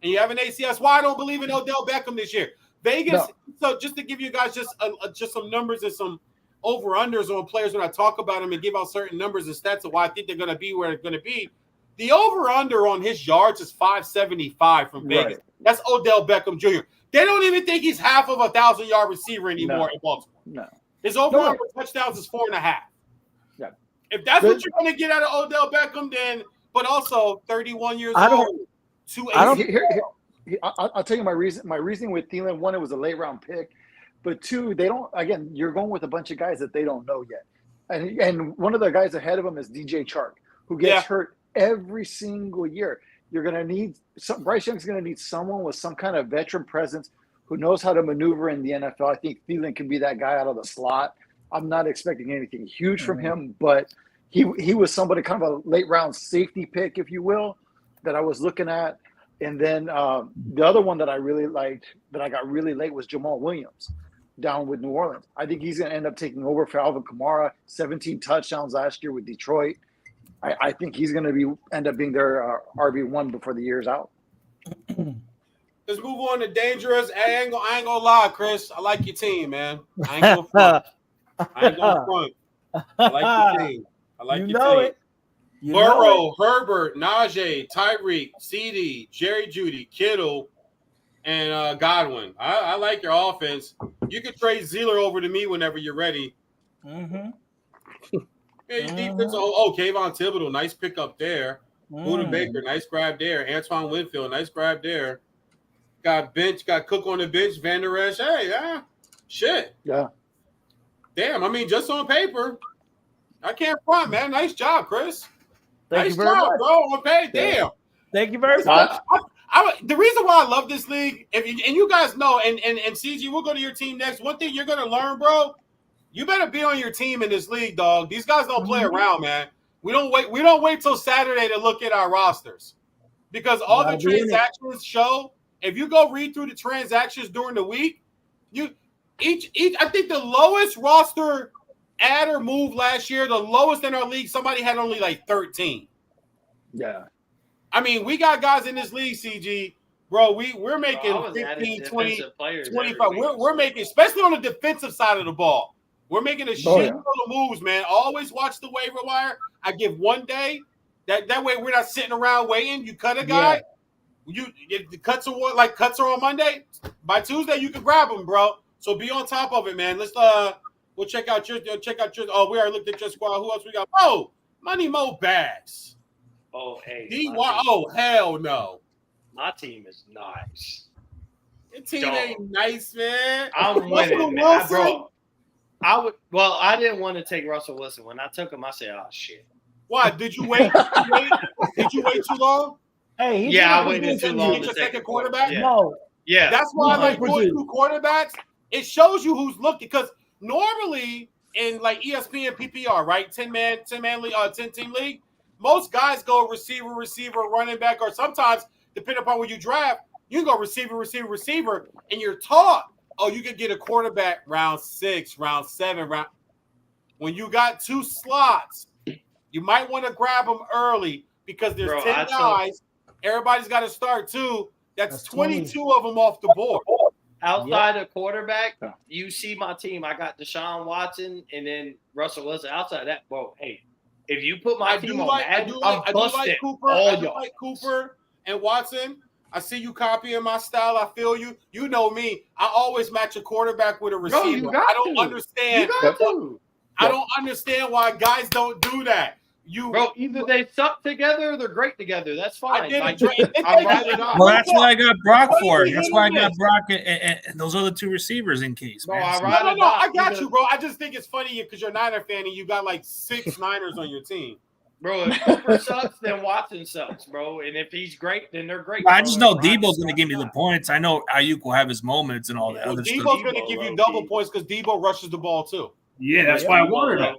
and you have an ACL, that's why I don't believe in Odell Beckham this year. Vegas. No. So just to give you guys just some numbers and some over-unders on players when I talk about them and give out certain numbers and stats of why I think they're going to be where they're going to be. The over-under on his yards is 575 from Vegas. Right. That's Odell Beckham Jr. They don't even think he's half of a 1,000-yard receiver anymore in Baltimore. No. His over-under touchdowns is 4.5. Yeah. If that's what you're going to get out of Odell Beckham, then but also 31 years old. I'll tell you my reasoning with Thielen. One, it was a late round pick, but two, they don't. Again, you're going with a bunch of guys that they don't know yet, and one of the guys ahead of them is DJ Chark, who gets hurt every single year. You're going to need Bryce Young's going to need someone with some kind of veteran presence who knows how to maneuver in the NFL. I think Thielen can be that guy out of the slot. I'm not expecting anything huge from him, but he was somebody kind of a late round safety pick, if you will, that I was looking at. And then the other one that I really liked that I got really late was Jamal Williams down with New Orleans. I think he's going to end up taking over for Alvin Kamara, 17 touchdowns last year with Detroit. I think he's going to end up being their RB1 before the year's out. Let's move on to dangerous. I ain't gonna lie, Chris. I like your team, man. I ain't gonna front. I like your team. I like your team. Burrow, Herbert, Najee, Tyreek, CD, Jerry Jeudy, Kittle, and Godwin. I like your offense. You can trade Zeeler over to me whenever you're ready. Mm-hmm. Yeah, your defense. Kayvon Thibodeau, nice pick up there. Buda Baker, nice grab there. Antoine Winfield, nice grab there. Got Cook on the bench, Van Der Esch. Hey, yeah, shit. Yeah. Damn, I mean, just on paper, I can't front, man. Nice job, Chris. Thank nice you very job, much. bro. Okay, damn. Thank you very much. much. The reason why I love this league, and you guys know, and CG, we'll go to your team next. One thing you're gonna learn, bro, you better be on your team in this league, dog. These guys don't play around, man. We don't wait till Saturday to look at our rosters, because all the transactions show. If you go read through the transactions during the week, each I think the lowest roster add or move last year, the lowest in our league, somebody had only like 13. Yeah. I mean, we got guys in this league, CG, bro. We're making 15, 20, 25. We're making, especially on the defensive side of the ball, we're making a shit ton of moves, man. Always watch the waiver wire. I give one day. That way we're not sitting around waiting. You cut a guy. If the cuts are on Monday, by Tuesday you can grab them, bro. So be on top of it, man. Let's we'll check out your. Oh, we already looked at your squad. Who else we got? Oh, Money Mo Bags. Oh, hey. Oh, hell no. My team is nice. Your team ain't nice, man. I'm winning, man. Bro. I didn't want to take Russell Wilson. When I took him, I said, oh shit. Why? Did you wait? Did you wait too long? Hey, I waited too long to take a second quarterback. Yeah. No. Yeah. That's why I like going through quarterbacks. It shows you who's looking, because normally in like ESPN PPR, right? 10-man league, 10-team league, most guys go receiver, running back, or sometimes, depending upon where you draft, you can go receiver, and you're taught, oh, you can get a quarterback round 6, round 7, round. When you got 2 slots, you might want to grab them early, because there's 10 guys. Everybody's got to start too. That's 22 of them off the board. Outside of quarterback, you see my team. I got Deshaun Watson and then Russell Wilson. Outside of that, bro, hey, if you put my team on Madden, I do like Cooper and Watson. I see you copying my style. I feel you. You know me. I always match a quarterback with a receiver. I don't understand. I don't understand why guys don't do that. Bro, either they suck together or they're great together. That's fine. I ride it on. Well, that's why I got Brock for it. That's why I got Brock and those other 2 receivers in case. Bro, No, I got you, bro. I just think it's funny because you're a Niner fan and you got like 6 Niners on your team. Bro, if Cooper sucks, then Watson sucks, bro. And if he's great, then they're great. I just know Debo's going to give me the points. I know Ayuk will have his moments and all that other stuff. Debo's going to give you double points because Debo rushes the ball too. Yeah, that's why I wanted him.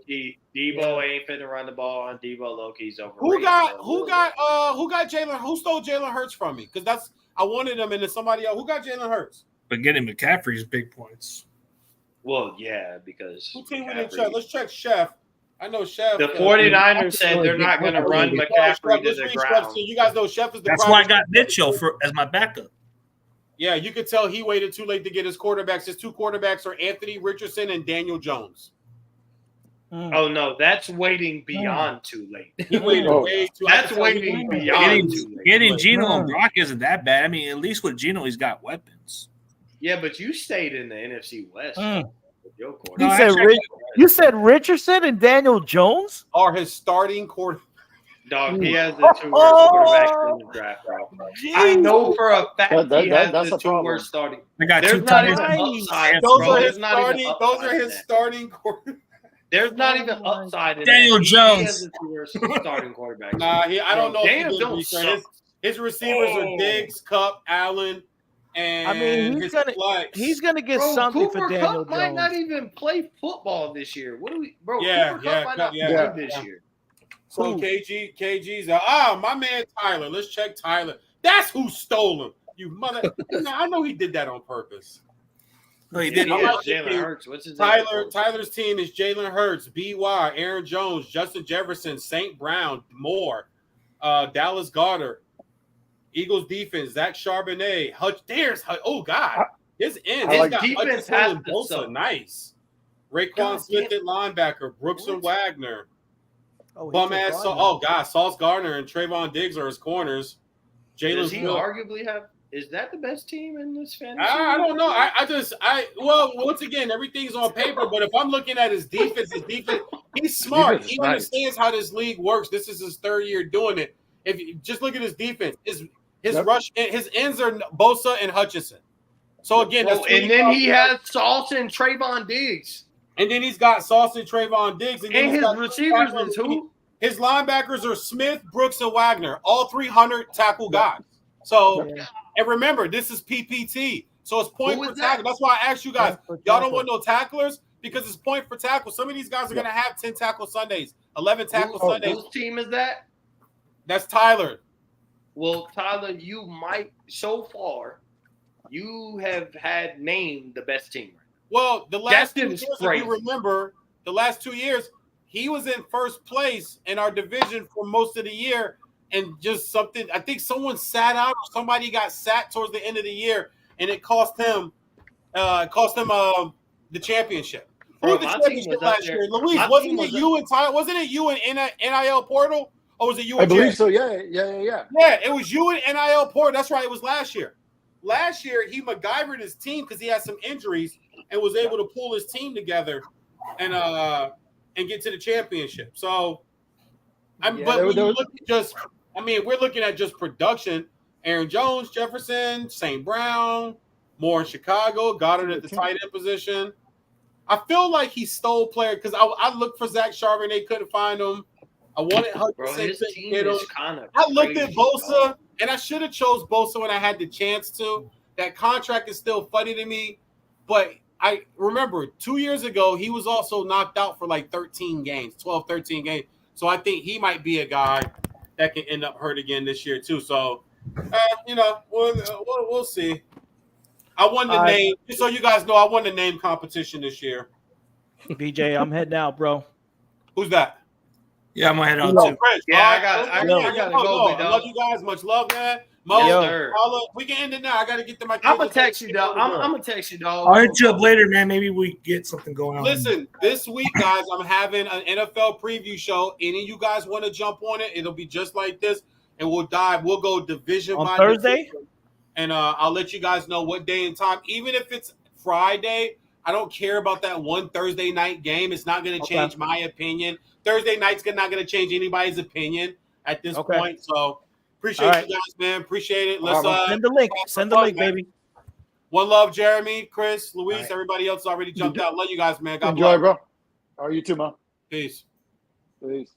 Debo ain't finna run the ball, and Debo Loki's over. Who got Jalen? Who stole Jalen Hurts from me? Because I wanted him, and then somebody else. Who got Jalen Hurts? But getting McCaffrey's big points. Well, yeah, because who team we didn't check? Let's check Chef. I know Chef. The 49ers said they're not going to run McCaffrey to the ground. So you guys know Chef is the. That's why I got Mitchell as my backup. Yeah, you could tell he waited too late to get his quarterbacks. His 2 quarterbacks are Anthony Richardson and Daniel Jones. Oh no, that's waiting beyond too late. He waited way too. That's waiting beyond too late. Getting Geno and Brock isn't that bad. I mean, at least with Geno, he's got weapons. Yeah, but you stayed in the NFC West. With your you said Richardson and Daniel Jones are his starting quarterback. Dog, he has the 2 worst quarterbacks in the draft. Bro. I know for a fact he has the 2 worst starting. I got There's 2 not times. even upside. Those are his starting quarterbacks. There's not even upside in Daniel Jones. He has the 2 worst starting quarterbacks. Nah, I don't know. Daniel Jones sucks. His receivers are Diggs, Cup, Allen, and I mean, he's gonna get something Cooper for Daniel Cup Jones. might not even play football this year. What do we, bro? Yeah, Cooper Cup might not play this year. So KG's my man Tyler. Let's check Tyler. That's who stole him. You mother. I know he did that on purpose. No, he didn't. Jalen Hurts. What's his name? Tyler's team is Jalen Hurts, B.Y., Aaron Jones, Justin Jefferson, St. Brown, Moore, Dallas Goedert, Eagles defense, Zach Charbonnet, Hutch. There's Hutch. Oh God, his end. His got defense has Bosa. Nice. Raekwon Smith at linebacker, Brooks and Wagner. Bum ass. Sauce Gardner and Trayvon Diggs are his corners. Does he arguably have? Is that the best team in this fantasy? I don't know. Well, once again, everything's on paper. But if I'm looking at his defense, he's smart. He understands how this league works. This is his 3rd year doing it. If you just look at his defense, His ends are Bosa and Hutchinson. So again, that's and then he has Sauce and Trayvon Diggs. And then he's got Sauce and Trayvon Diggs. And then his receivers is who? His linebackers are Smith, Brooks, and Wagner, all 300 tackle guys. So, and remember, this is PPT. So it's point for tackle. That's why I asked you guys, y'all don't want no tacklers because it's point for tackle. Some of these guys are going to have 10 tackle Sundays, 11 tackle Sundays. Whose team is that? That's Tyler. Well, Tyler, you might, so far, you have had named the best team. Well, the last 2 years, if you remember, the last 2 years, he was in first place in our division for most of the year. And just something, I think someone sat out or somebody got sat towards the end of the year, and it cost him the championship. Who was the championship last year? Luis, wasn't it you and Ty? Wasn't it you and NIL Portal? Or was it you and I believe so, yeah. Yeah, it was you and NIL Portal. That's right, it was last year. Last year, he MacGyvered his team because he had some injuries and was able to pull his team together and get to the championship. So, we're looking at just production. Aaron Jones, Jefferson, St. Brown, Moore in Chicago, Goddard at the tight end position. I feel like he stole player because I looked for Zach Charbonnet, they couldn't find him. I wanted Hudson to get him. I looked at Bosa, and I should have chose Bosa when I had the chance to. That contract is still funny to me, but I remember 2 years ago, he was also knocked out for like 13 games. So I think he might be a guy that can end up hurt again this year too. So, we'll see. I won the name, just so you guys know, I won the name competition this year. BJ, I'm heading out, bro. Who's that? Yeah, I'm gonna head out too. Yeah, I gotta go. I love you guys. Much love, man. Mo, we can end it now. I gotta get to my. I'm gonna text you, dog. I'm gonna text you, dog. I'll hit you up later, man. Maybe we get something going on. Listen, this week, guys, I'm having an NFL preview show. Any of you guys want to jump on it? It'll be just like this, and we'll go division on by Thursday. Division, and I'll let you guys know what day and time. Even if it's Friday, I don't care about that one Thursday night game. It's not going to change my opinion. Thursday night's not going to change anybody's opinion at this point. So appreciate you guys, man. Appreciate it. Let's send the link. Send the link, baby. One love, Jeremy, Chris, Luis. Everybody else already jumped out. Love you guys, man. God Enjoy, bless. bro. How are you too, man? Peace. Peace.